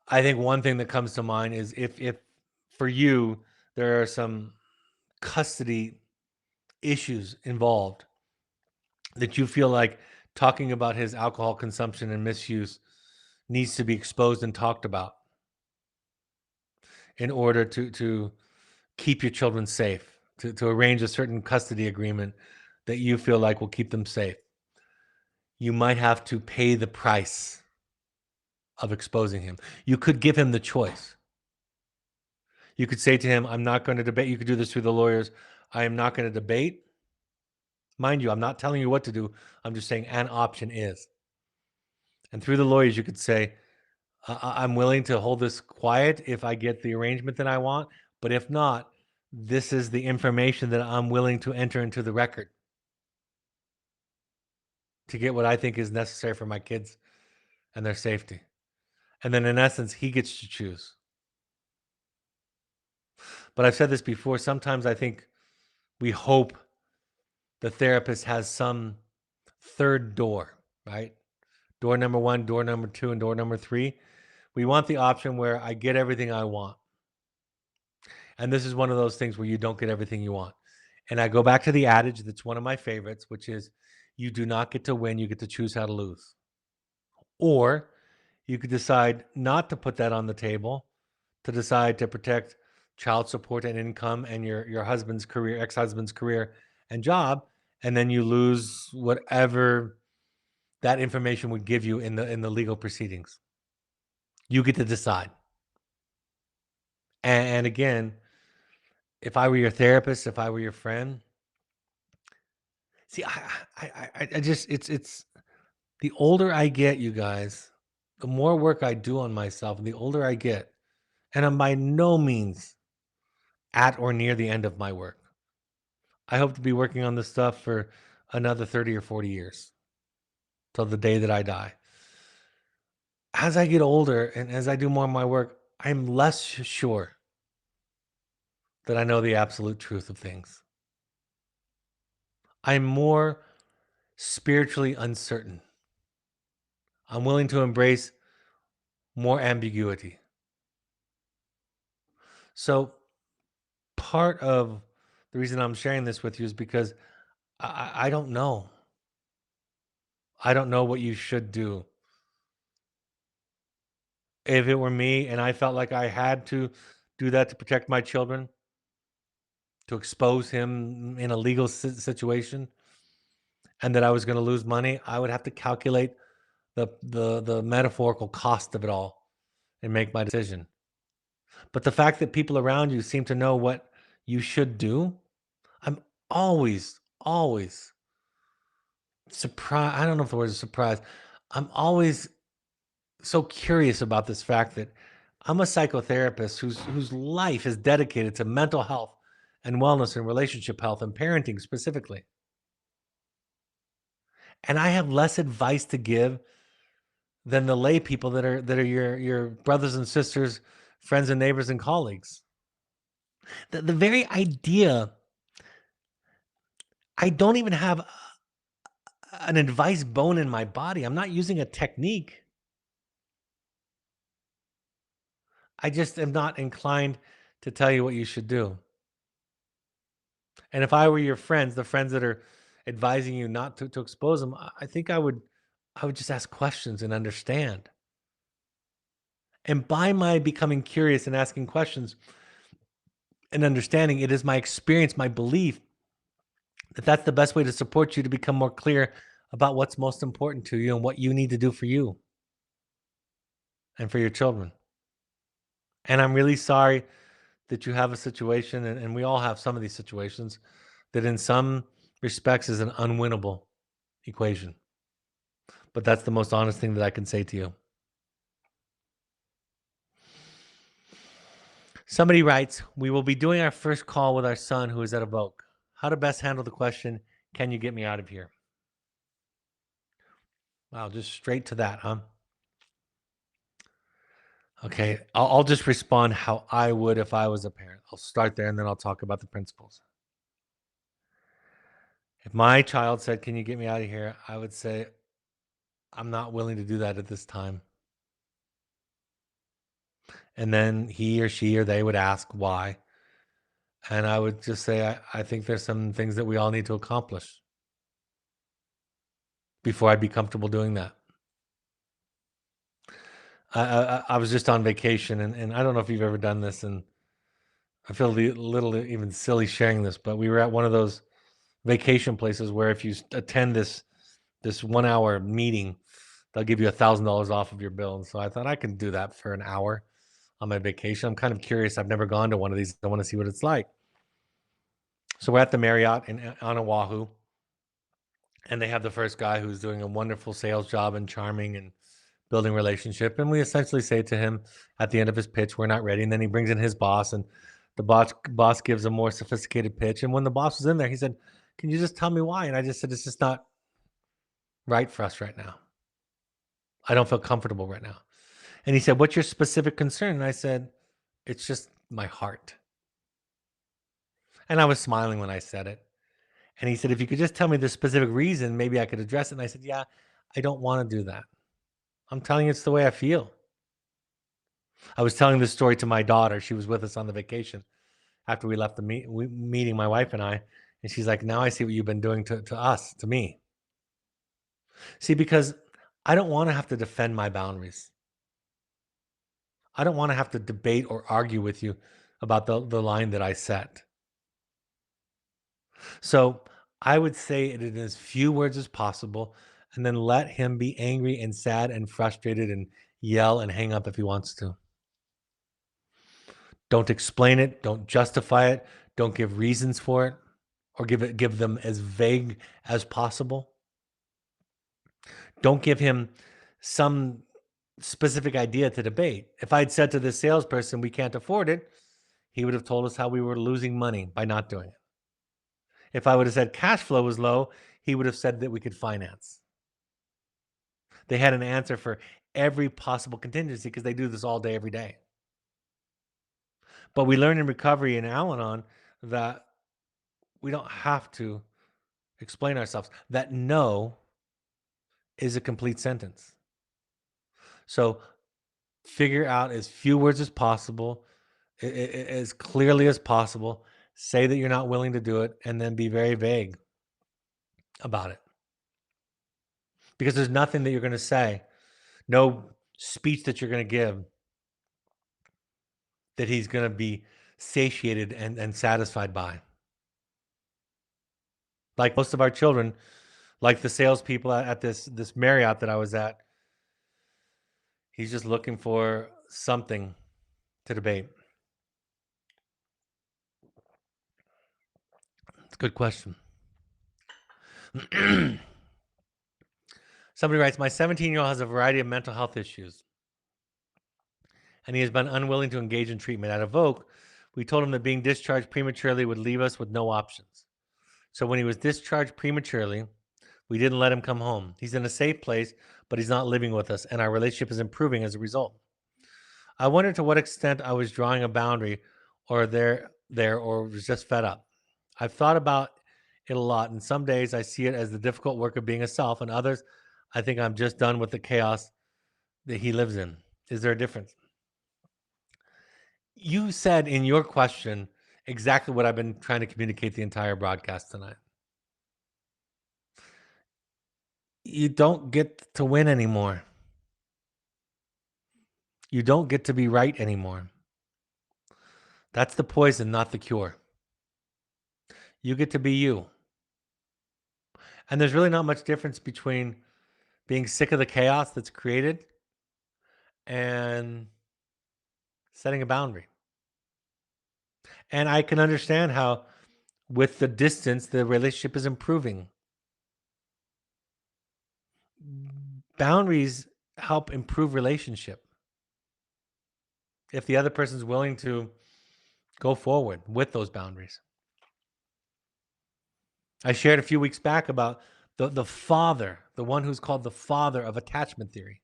I think one thing that comes to mind is if for you there are some custody issues involved that you feel like talking about his alcohol consumption and misuse needs to be exposed and talked about in order to keep your children safe, to arrange a certain custody agreement that you feel like will keep them safe. You might have to pay the price of exposing him. You could give him the choice. You could say to him, I'm not going to debate. You could do this through the lawyers. I am not going to debate. Mind you, I'm not telling you what to do. I'm just saying an option is. And through the lawyers, you could say, I'm willing to hold this quiet if I get the arrangement that I want. But if not, this is the information that I'm willing to enter into the record to get what I think is necessary for my kids and their safety. And then in essence, he gets to choose. But I've said this before. Sometimes I think We hope the therapist has some third door, right? Door number one, door number two, and door number three. We want the option where I get everything I want. And this is one of those things where you don't get everything you want. And I go back to the adage that's one of my favorites, which is you do not get to win, you get to choose how to lose. Or you could decide not to put that on the table, to decide to protect child support and income and your husband's career, ex-husband's career and job, and then you lose whatever that information would give you in the legal proceedings. You get to decide. And again, if I were your therapist, if I were your friend, see, I just it's the older I get, you guys, the more work I do on myself, and the older I get, and I'm by no means at or near the end of my work. I hope to be working on this stuff for another 30 or 40 years till the day that I die. As I get older and as I do more of my work, I'm less sure that I know the absolute truth of things. I'm more spiritually uncertain. I'm willing to embrace more ambiguity. So, part of the reason I'm sharing this with you is because I don't know. I don't know what you should do. If it were me and I felt like I had to do that to protect my children, to expose him in a legal situation, and that I was going to lose money, I would have to calculate the metaphorical cost of it all and make my decision. But the fact that people around you seem to know what you should do, I'm always surprised. I don't know if the word is surprised. I'm always so curious about this fact that I'm a psychotherapist whose life is dedicated to mental health and wellness and relationship health and parenting specifically. And I have less advice to give than the lay people that are your brothers and sisters, friends and neighbors and colleagues. The very idea, I don't even have an advice bone in my body. I'm not using a technique. I just am not inclined to tell you what you should do. And if I were your friends, the friends that are advising you not to expose them, I think I would just ask questions and understand. And by my becoming curious and asking questions and understanding, it is my experience, my belief that that's the best way to support you to become more clear about what's most important to you and what you need to do for you and for your children. And I'm really sorry that you have a situation, and we all have some of these situations that in some respects is an unwinnable equation. But that's the most honest thing that I can say to you. Somebody writes, we will be doing our first call with our son who is at a voc. How to best handle the question, can you get me out of here? Wow, just straight to that, huh? Okay, I'll just respond how I would if I was a parent. I'll start there and then I'll talk about the principles. If my child said, can you get me out of here? I would say, I'm not willing to do that at this time. And then he or she or they would ask why. And I would just say, I think there's some things that we all need to accomplish before I'd be comfortable doing that. I was just on vacation, and I don't know if you've ever done this, and I feel a little even silly sharing this, but we were at one of those vacation places where if you attend this 1 hour meeting, they'll give you $1,000 off of your bill. And so I thought I can do that for an hour on my vacation. I'm kind of curious. I've never gone to one of these. I want to see what it's like. So we're at the Marriott on Oahu, and they have the first guy who's doing a wonderful sales job and charming and building relationship. And we essentially say to him at the end of his pitch, we're not ready. And then he brings in his boss, and the boss gives a more sophisticated pitch. And when the boss was in there, he said, can you just tell me why? And I just said, it's just not right for us right now. I don't feel comfortable right now. And he said, what's your specific concern? And I said, it's just my heart. And I was smiling when I said it. And he said, if you could just tell me the specific reason, maybe I could address it. And I said, yeah, I don't want to do that. I'm telling you, it's the way I feel. I was telling this story to my daughter. She was with us on the vacation after we left the meeting, my wife and I. And she's like, now I see what you've been doing to us, to me. See, because I don't want to have to defend my boundaries. I don't want to have to debate or argue with you about the line that I set. So I would say it in as few words as possible, and then let him be angry and sad and frustrated and yell and hang up if he wants to. Don't explain it, don't justify it, don't give reasons for it, or give them as vague as possible. Don't give him some specific idea to debate. If I'd said to this salesperson, we can't afford it, he would have told us how we were losing money by not doing it. If I would have said cash flow was low, he would have said that we could finance. They had an answer for every possible contingency because they do this all day, every day. But we learn in recovery and Al Anon that we don't have to explain ourselves, that no is a complete sentence. So figure out as few words as possible, as clearly as possible. Say that you're not willing to do it, and then be very vague about it. Because there's nothing that you're going to say, no speech that you're going to give that he's going to be satiated and satisfied by. Like most of our children, like the salespeople at this Marriott that I was at, he's just looking for something to debate. It's a good question. Somebody writes, my 17-year-old has a variety of mental health issues, and he has been unwilling to engage in treatment. At Evoke, we told him that being discharged prematurely would leave us with no options. So when he was discharged prematurely, we didn't let him come home. He's in a safe place, but he's not living with us, and our relationship is improving as a result. I wonder to what extent I was drawing a boundary, or or was just fed up. I've thought about it a lot, and some days I see it as the difficult work of being a self, and others I think I'm just done with the chaos that he lives in. Is there a difference? You said in your question exactly what I've been trying to communicate the entire broadcast tonight. You don't get to win anymore. You don't get to be right anymore. That's the poison, not the cure. You get to be you. And there's really not much difference between being sick of the chaos that's created and setting a boundary. And I can understand how, with the distance, the relationship is improving. Boundaries help improve relationship if the other person's willing to go forward with those boundaries. I shared a few weeks back about the father, the one who's called the father of attachment theory,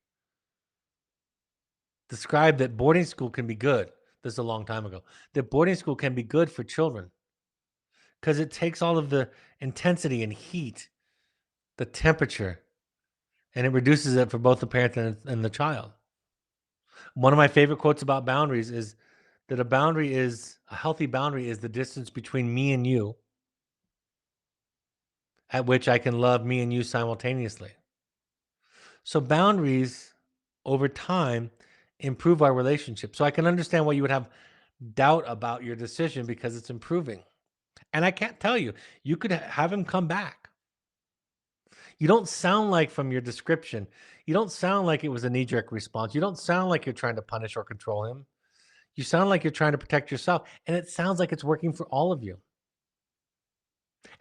described that boarding school can be good. This is a long time ago. That boarding school can be good for children because it takes all of the intensity and heat, the temperature, and it reduces it for both the parent and the child. One of my favorite quotes about boundaries is that a healthy boundary is the distance between me and you at which I can love me and you simultaneously. So boundaries over time improve our relationship. So I can understand why you would have doubt about your decision because it's improving. And I can't tell you, you could have him come back. You don't sound like, from your description, you don't sound like it was a knee jerk response. You don't sound like you're trying to punish or control him. You sound like you're trying to protect yourself. And it sounds like it's working for all of you.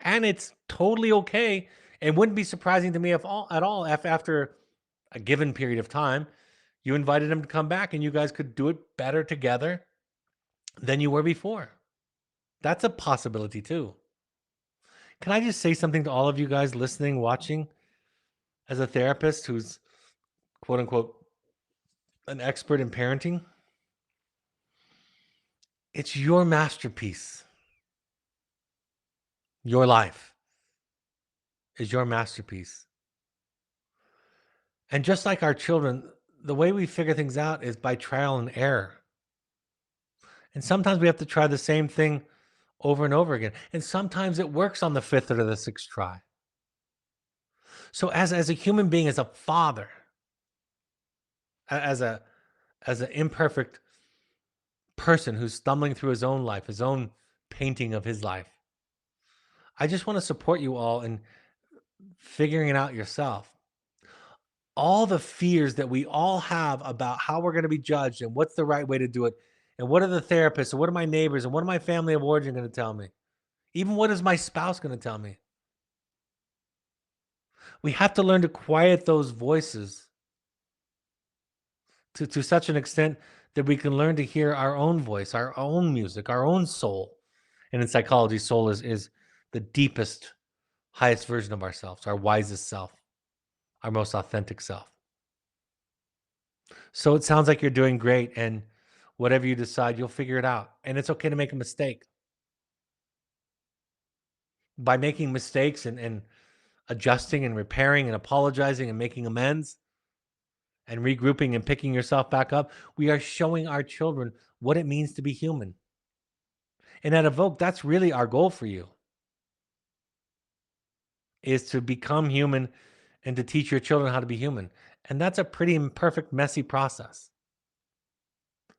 And it's totally okay. It wouldn't be surprising to me at all if after a given period of time, you invited him to come back and you guys could do it better together than you were before. That's a possibility too. Can I just say something to all of you guys listening, watching, as a therapist who's quote unquote an expert in parenting? It's your masterpiece. Your life is your masterpiece. And just like our children, the way we figure things out is by trial and error. And sometimes we have to try the same thing over and over again. And sometimes it works on the fifth or the sixth try. So as a human being, as a father, as a as an imperfect person who's stumbling through his own life, his own painting of his life, I just want to support you all in figuring it out yourself. All the fears that we all have about how we're going to be judged and what's the right way to do it, and what are the therapists and what are my neighbors and what are my family of origin going to tell me, even what is my spouse going to tell me. We have to learn to quiet those voices to such an extent that we can learn to hear our own voice, our own music, our own soul. And in psychology, soul is the deepest, highest version of ourselves, our wisest self, our most authentic self. So it sounds like you're doing great, and whatever you decide, you'll figure it out. And it's okay to make a mistake. By making mistakes and adjusting and repairing and apologizing and making amends and regrouping and picking yourself back up, we are showing our children what it means to be human. And at Evoke, that's really our goal for you, is to become human and to teach your children how to be human. And that's a pretty imperfect, messy process.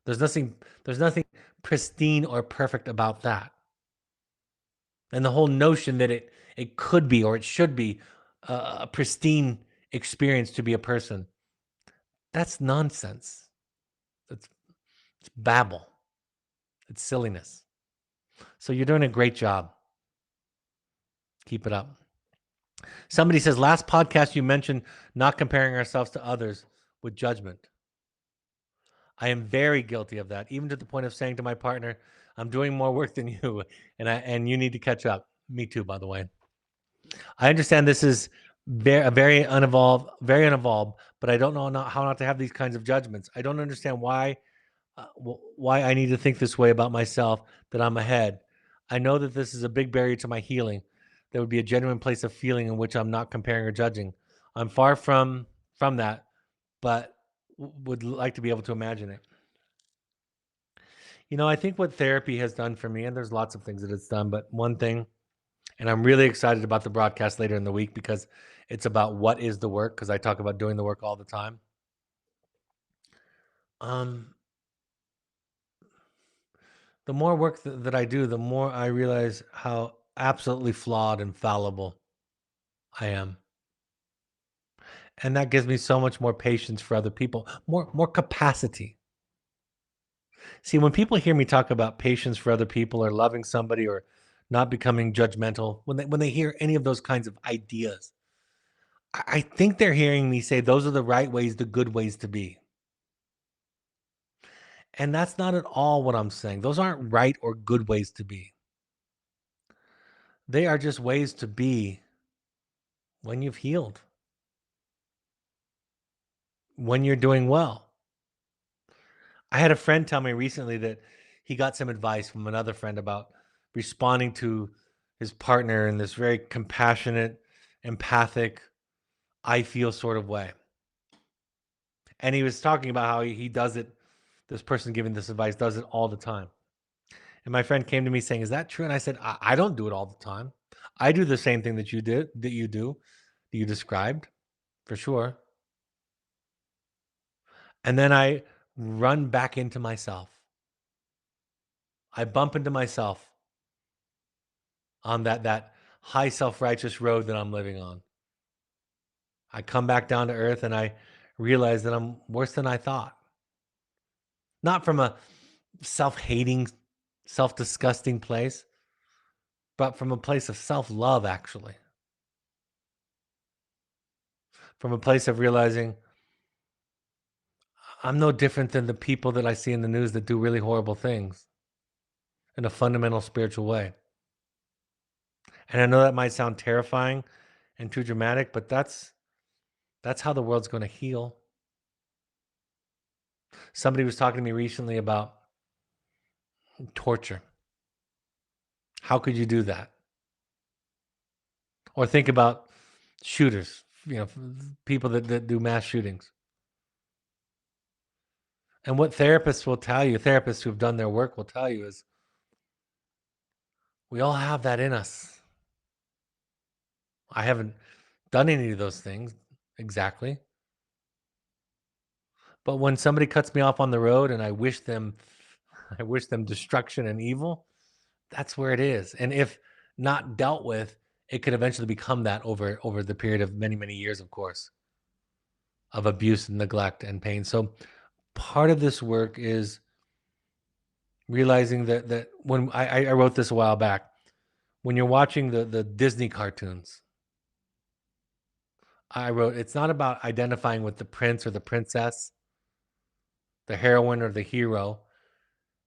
There's nothing there's nothing pristine or perfect about that. And the whole notion that it could be or it should be a pristine experience to be a person, that's nonsense. It's, it's babble. It's silliness. So you're doing a great job. Keep it up. Somebody says, last podcast you mentioned not comparing ourselves to others with judgment. I am very guilty of that, even to the point of saying to my partner, I'm doing more work than you, and you need to catch up. Me too, by the way. I understand this is very unevolved, but I don't know how not to have these kinds of judgments. I don't understand why I need to think this way about myself, that I'm ahead. I know that this is a big barrier to my healing. There would be a genuine place of feeling in which I'm not comparing or judging. I'm far from that, but would like to be able to imagine it. I think what therapy has done for me, and there's lots of things that it's done, but one thing, and I'm really excited about the broadcast later in the week because it's about what is the work, because I talk about doing the work all the time. Um, the more work that I do, the more I realize how absolutely flawed and fallible I am. And that gives me so much more patience for other people, more capacity. See, when people hear me talk about patience for other people or loving somebody or not becoming judgmental, when they hear any of those kinds of ideas, I think they're hearing me say those are the right ways, the good ways to be. And that's not at all what I'm saying. Those aren't right or good ways to be. They are just ways to be when you've healed, when you're doing well. I had a friend tell me recently that he got some advice from another friend about responding to his partner in this very compassionate, empathic, I feel sort of way. And he was talking about how he does it. This person giving this advice does it all the time. And my friend came to me saying, "Is that true?" And I said, I don't do it all the time. I do the same thing that you did, that you described, for sure. And then I run back into myself. I bump into myself on that high self-righteous road that I'm living on. I come back down to earth and I realize that I'm worse than I thought. Not from a self-hating, self-disgusting place, but from a place of self-love, actually. From a place of realizing I'm no different than the people that I see in the news that do really horrible things in a fundamental spiritual way. And I know that might sound terrifying and too dramatic, but that's how the world's going to heal. Somebody was talking to me recently about torture. How could you do that? Or think about shooters, people that do mass shootings. And what therapists will tell you, therapists who've done their work will tell you is we all have that in us. I haven't done any of those things exactly. But when somebody cuts me off on the road and I wish them I wish them destruction and evil, that's where it is. And if not dealt with, it could eventually become that over the period of many, many years, of course, of abuse and neglect and pain. So part of this work is realizing that when I wrote this a while back, when you're watching the Disney cartoons, I wrote it's not about identifying with the prince or the princess, the heroine or the hero.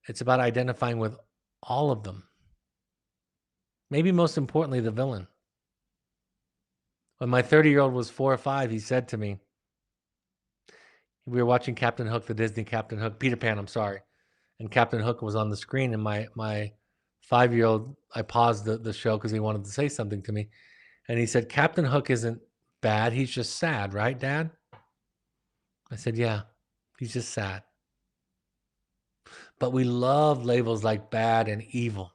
It's about identifying with all of them. Maybe most importantly, the villain. When my 30-year-old was 4 or 5, he said to me, we were watching Captain Hook, the Disney Captain Hook, Peter Pan, I'm sorry. And Captain Hook was on the screen, and my 5-year-old, I paused the show because he wanted to say something to me. And he said, Captain Hook isn't bad. He's just sad, right, Dad? I said, yeah, he's just sad. But we love labels like bad and evil.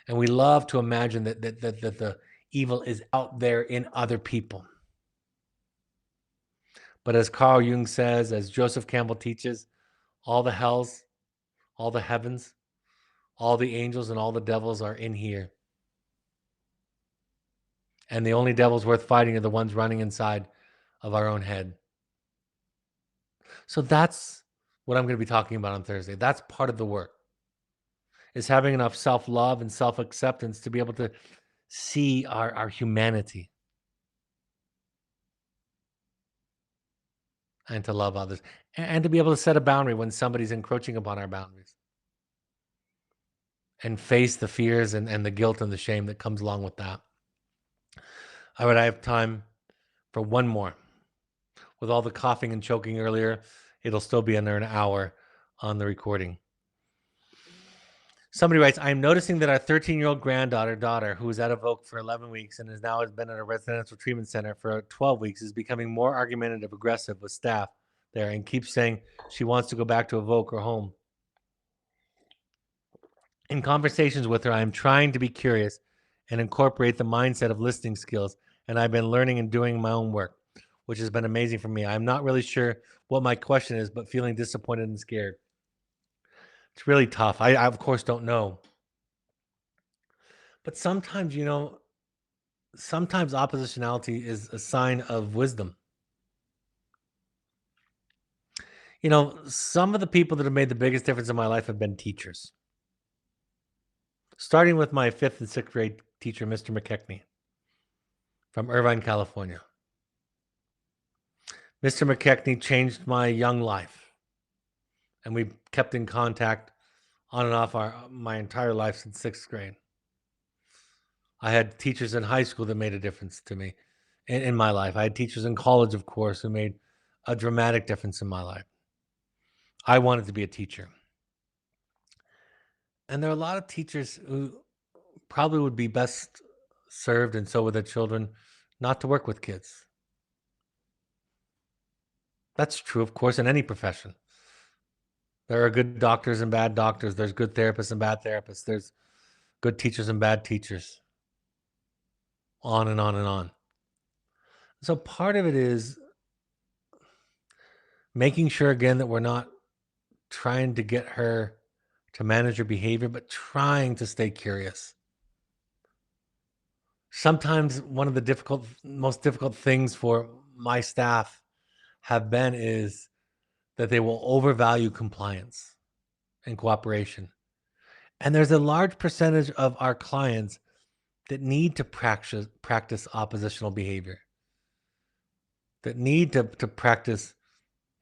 And we love to imagine that the evil is out there in other people. But as Carl Jung says, as Joseph Campbell teaches, all the hells, all the heavens, all the angels, and all the devils are in here. And the only devils worth fighting are the ones running inside of our own head. So that's what I'm going to be talking about on Thursday. That's part of the work, is having enough self-love and self-acceptance to be able to see our humanity and to love others and to be able to set a boundary when somebody's encroaching upon our boundaries and face the fears and the guilt and the shame that comes along with that. All right, I have time for one more. With all the coughing and choking earlier, it'll still be under an hour on the recording. Somebody writes, I'm noticing that our 13-year-old daughter, who was at Evoke for 11 weeks and has been at a residential treatment center for 12 weeks, is becoming more argumentative, aggressive with staff there and keeps saying she wants to go back to Evoke or home. In conversations with her, I am trying to be curious and incorporate the mindset of listening skills, and I've been learning and doing my own work, which has been amazing for me. I'm not really sure what my question is, but feeling disappointed and scared. It's really tough. I of course, don't know. But sometimes, sometimes oppositionality is a sign of wisdom. Some of the people that have made the biggest difference in my life have been teachers. Starting with my 5th and 6th grade teacher, Mr. McKechnie from Irvine, California. Mr. McKechnie changed my young life, and we kept in contact on and off my entire life since 6th grade. I had teachers in high school that made a difference to me in my life. I had teachers in college, of course, who made a dramatic difference in my life. I wanted to be a teacher. And there are a lot of teachers who probably would be best served, and so would their children, not to work with kids. That's true, of course, in any profession. There are good doctors and bad doctors. There's good therapists and bad therapists. There's good teachers and bad teachers. On and on and on. So part of it is making sure, again, that we're not trying to get her to manage her behavior, but trying to stay curious. Sometimes one of the most difficult things for my staff have been is that they will overvalue compliance and cooperation. And there's a large percentage of our clients that need to practice oppositional behavior, that need to practice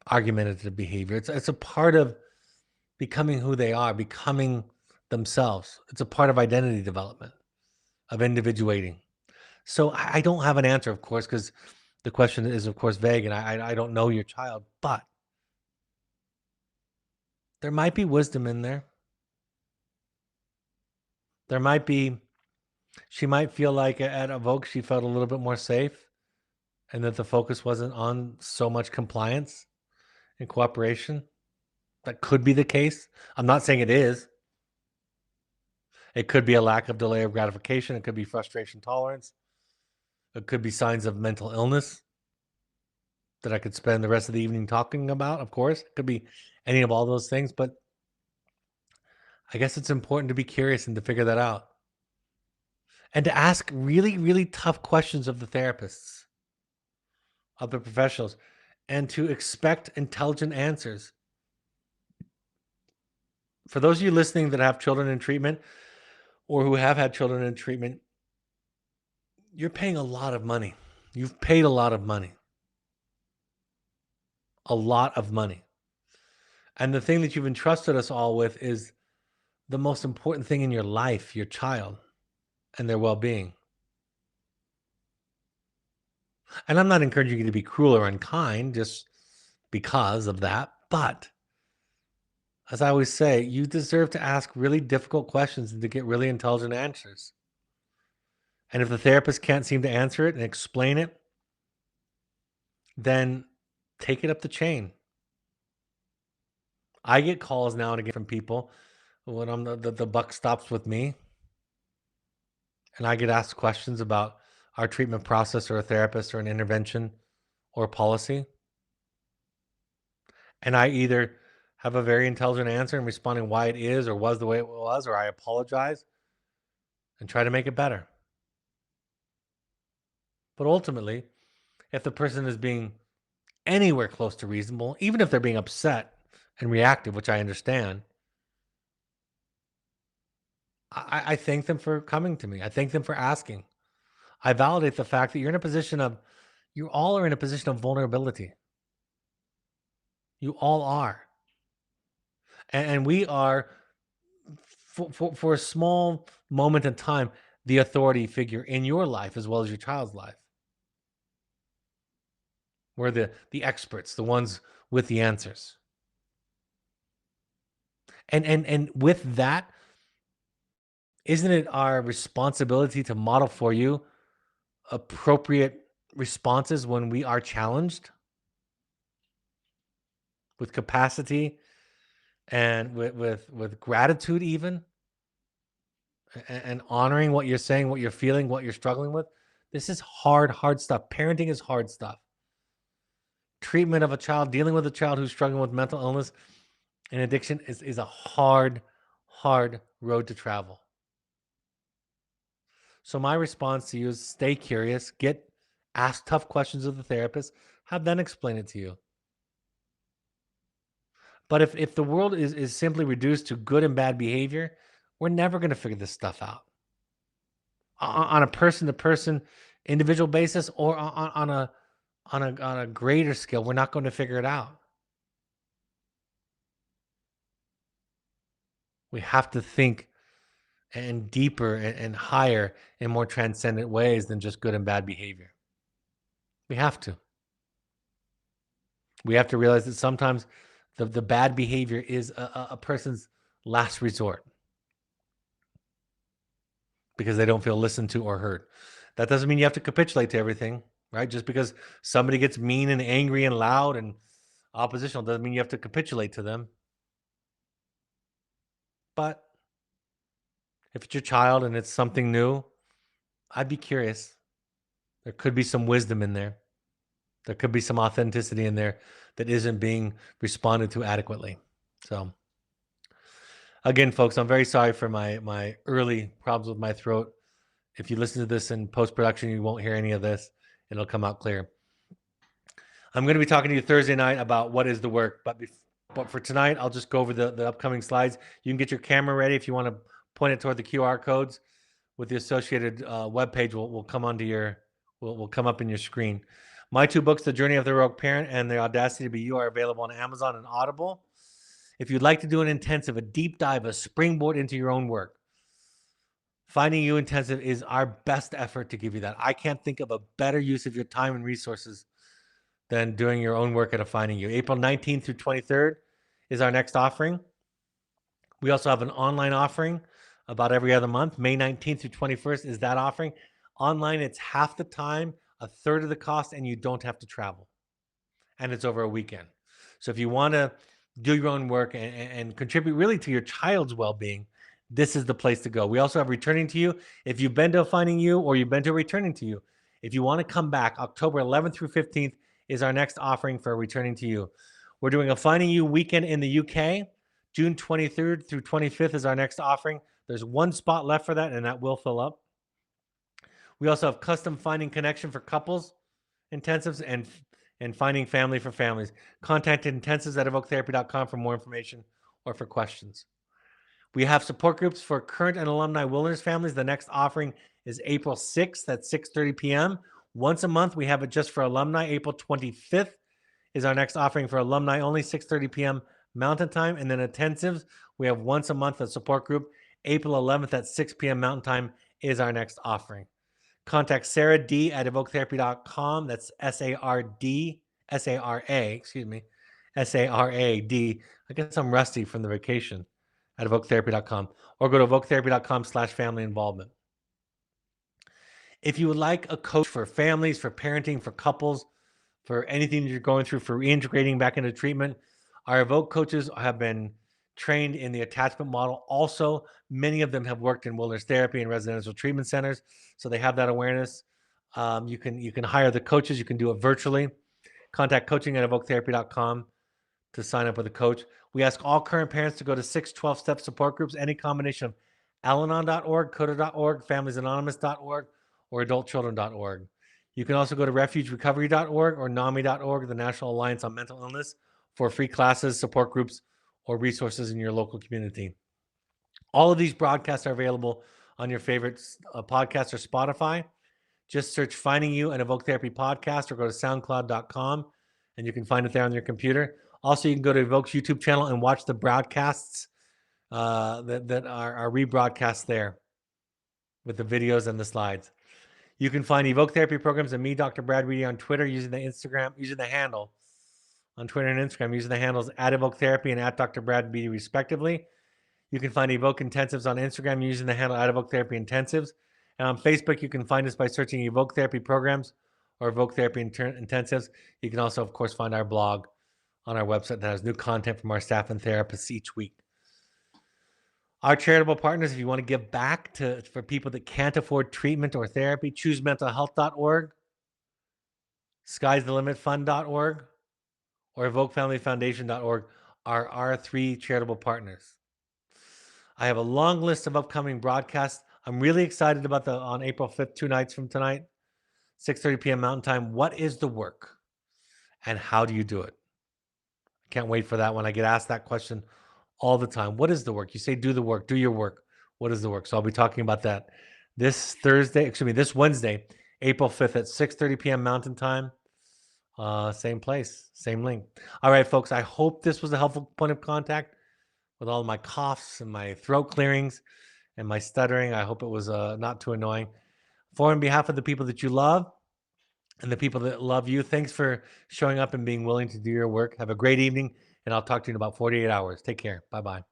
argumentative behavior. It's a part of becoming who they are, becoming themselves. It's a part of identity development, of individuating. So I don't have an answer, of course, because the question is, of course, vague, and I don't know your child, but there might be wisdom in there. There might be She might feel like at Evoke she felt a little bit more safe and that the focus wasn't on so much compliance and cooperation. That could be the case. I'm not saying it is. It could be a lack of delay of gratification. It could be frustration tolerance. It could be signs of mental illness that I could spend the rest of the evening talking about, of course. It could be any of all those things, but I guess it's important to be curious and to figure that out. And to ask really, really tough questions of the therapists, of the professionals, and to expect intelligent answers. For those of you listening that have children in treatment or who have had children in treatment, you're paying a lot of money. You've paid a lot of money. A lot of money. And the thing that you've entrusted us all with is the most important thing in your life, your child and their well-being. And I'm not encouraging you to be cruel or unkind just because of that, but as I always say, you deserve to ask really difficult questions and to get really intelligent answers. And if the therapist can't seem to answer it and explain it, then take it up the chain. I get calls now and again from people when the buck stops with me and I get asked questions about our treatment process or a therapist or an intervention or policy. And I either have a very intelligent answer in responding why it is or was the way it was, or I apologize and try to make it better. But ultimately, if the person is being anywhere close to reasonable, even if they're being upset and reactive, which I understand, I thank them for coming to me. I thank them for asking. I validate the fact that you all are in a position of vulnerability. You all are. And we are, for a small moment in time, the authority figure in your life as well as your child's life. We're the experts, the ones with the answers. And with that, isn't it our responsibility to model for you appropriate responses when we are challenged with capacity and with gratitude even and honoring what you're saying, what you're feeling, what you're struggling with? This is hard stuff. Parenting is hard stuff. Treatment of a child, dealing with a child who's struggling with mental illness and addiction is a hard road to travel. So my response to you is stay curious, ask tough questions of the therapist, have them explain it to you. But if the world is simply reduced to good and bad behavior, we're never going to figure this stuff out on a person to person, individual basis, or on a greater scale. We're not going to figure it out. We have to think and deeper and higher in more transcendent ways than just good and bad behavior. We have to. We have to realize that sometimes the bad behavior is a person's last resort because they don't feel listened to or heard. That doesn't mean you have to capitulate to everything, right? Just because somebody gets mean and angry and loud and oppositional doesn't mean you have to capitulate to them. But if it's your child and it's something new, I'd be curious. There could be some wisdom in there. There could be some authenticity in there that isn't being responded to adequately. So again, folks, I'm very sorry for my early problems with my throat. If you listen to this in post-production, you won't hear any of this. It'll come out clear. I'm going to be talking to you Thursday night about what is the work. But for tonight, I'll just go over the upcoming slides. You can get your camera ready if you want to point it toward the QR codes with the associated webpage will come onto will come up in your screen. My two books, The Journey of the Heroic Parent and The Audacity to Be You, are available on Amazon and Audible. If you'd like to do an intensive, a deep dive, a springboard into your own work, Finding You Intensive is our best effort to give you that. I can't think of a better use of your time and resources than doing your own work at a Finding You. April 19th through 23rd is our next offering. We also have an online offering about every other month. May 19th through 21st is that offering. Online, it's half the time, a third of the cost, and you don't have to travel. And it's over a weekend. So if you want to do your own work and contribute really to your child's well-being, this is the place to go. We also have Returning to You. If you've been to Finding You or you've been to Returning to You, if you want to come back, October 11th through 15th is our next offering for Returning to You. We're doing a Finding You weekend in the UK. June 23rd through 25th is our next offering. There's one spot left for that, and that will fill up. We also have custom Finding Connection for couples intensives and Finding Family for families. Contact intensives at evoketherapy.com for more information or for questions. We have support groups for current and alumni wilderness families. The next offering is April 6th at 6:30 p.m. Once a month, we have it just for alumni. April 25th is our next offering for alumni, only 6:30 p.m. Mountain Time. And then intensives, we have once a month a support group. April 11th at 6 p.m. Mountain Time is our next offering. Contact Sarah D at evoketherapy.com. That's S-A-R-A, excuse me, S-A-R-A-D. I guess I'm rusty from the vacation at evoketherapy.com, or go to evoketherapy.com/family involvement. If you would like a coach for families, for parenting, for couples, for anything that you're going through, for reintegrating back into treatment, our Evoke coaches have been trained in the attachment model. Also, many of them have worked in wilderness therapy and residential treatment centers, so they have that awareness. You can hire the coaches. You can do it virtually. Contact coaching at evoketherapy.com to sign up with a coach. We ask all current parents to go to 6 12-step support groups, any combination of Al-Anon.org, Coda.org, FamiliesAnonymous.org, or AdultChildren.org. You can also go to RefugeRecovery.org or NAMI.org, the National Alliance on Mental Illness, for free classes, support groups, or resources in your local community. All of these broadcasts are available on your favorite podcast or Spotify. Just search Finding You and Evoke Therapy Podcast, or go to soundcloud.com and you can find it there on your computer. Also, you can go to Evoke's YouTube channel and watch the broadcasts that are rebroadcast there with the videos and the slides. You can find Evoke Therapy Programs and me, Dr. Brad Reedy, on Twitter using the handle on Twitter and Instagram, using the handles at Evoke Therapy and at Dr. Brad Reedy, respectively. You can find Evoke Intensives on Instagram using the handle at Evoke Therapy Intensives. And on Facebook, you can find us by searching Evoke Therapy Programs or Evoke Therapy Intensives. You can also, of course, find our blog on our website that has new content from our staff and therapists each week. Our charitable partners, if you want to give back for people that can't afford treatment or therapy, choosementalhealth.org, sky'sthelimitfund.org, or evokefamilyfoundation.org are our three charitable partners. I have a long list of upcoming broadcasts. I'm really excited about on April 5th, 2 nights from tonight, 6:30 p.m. Mountain Time. What is the work and how do you do it? I can't wait for that one. I get asked that question all the time. What is the work? You say, do the work, do your work. What is the work? So I'll be talking about that this Wednesday, April 5th at 6:30 p.m. Mountain Time. Same place, same link. All right, folks, I hope this was a helpful point of contact with all my coughs and my throat clearings and my stuttering. I hope it was not too annoying. On behalf of the people that you love and the people that love you, thanks for showing up and being willing to do your work. Have a great evening, and I'll talk to you in about 48 hours. Take care. Bye-bye.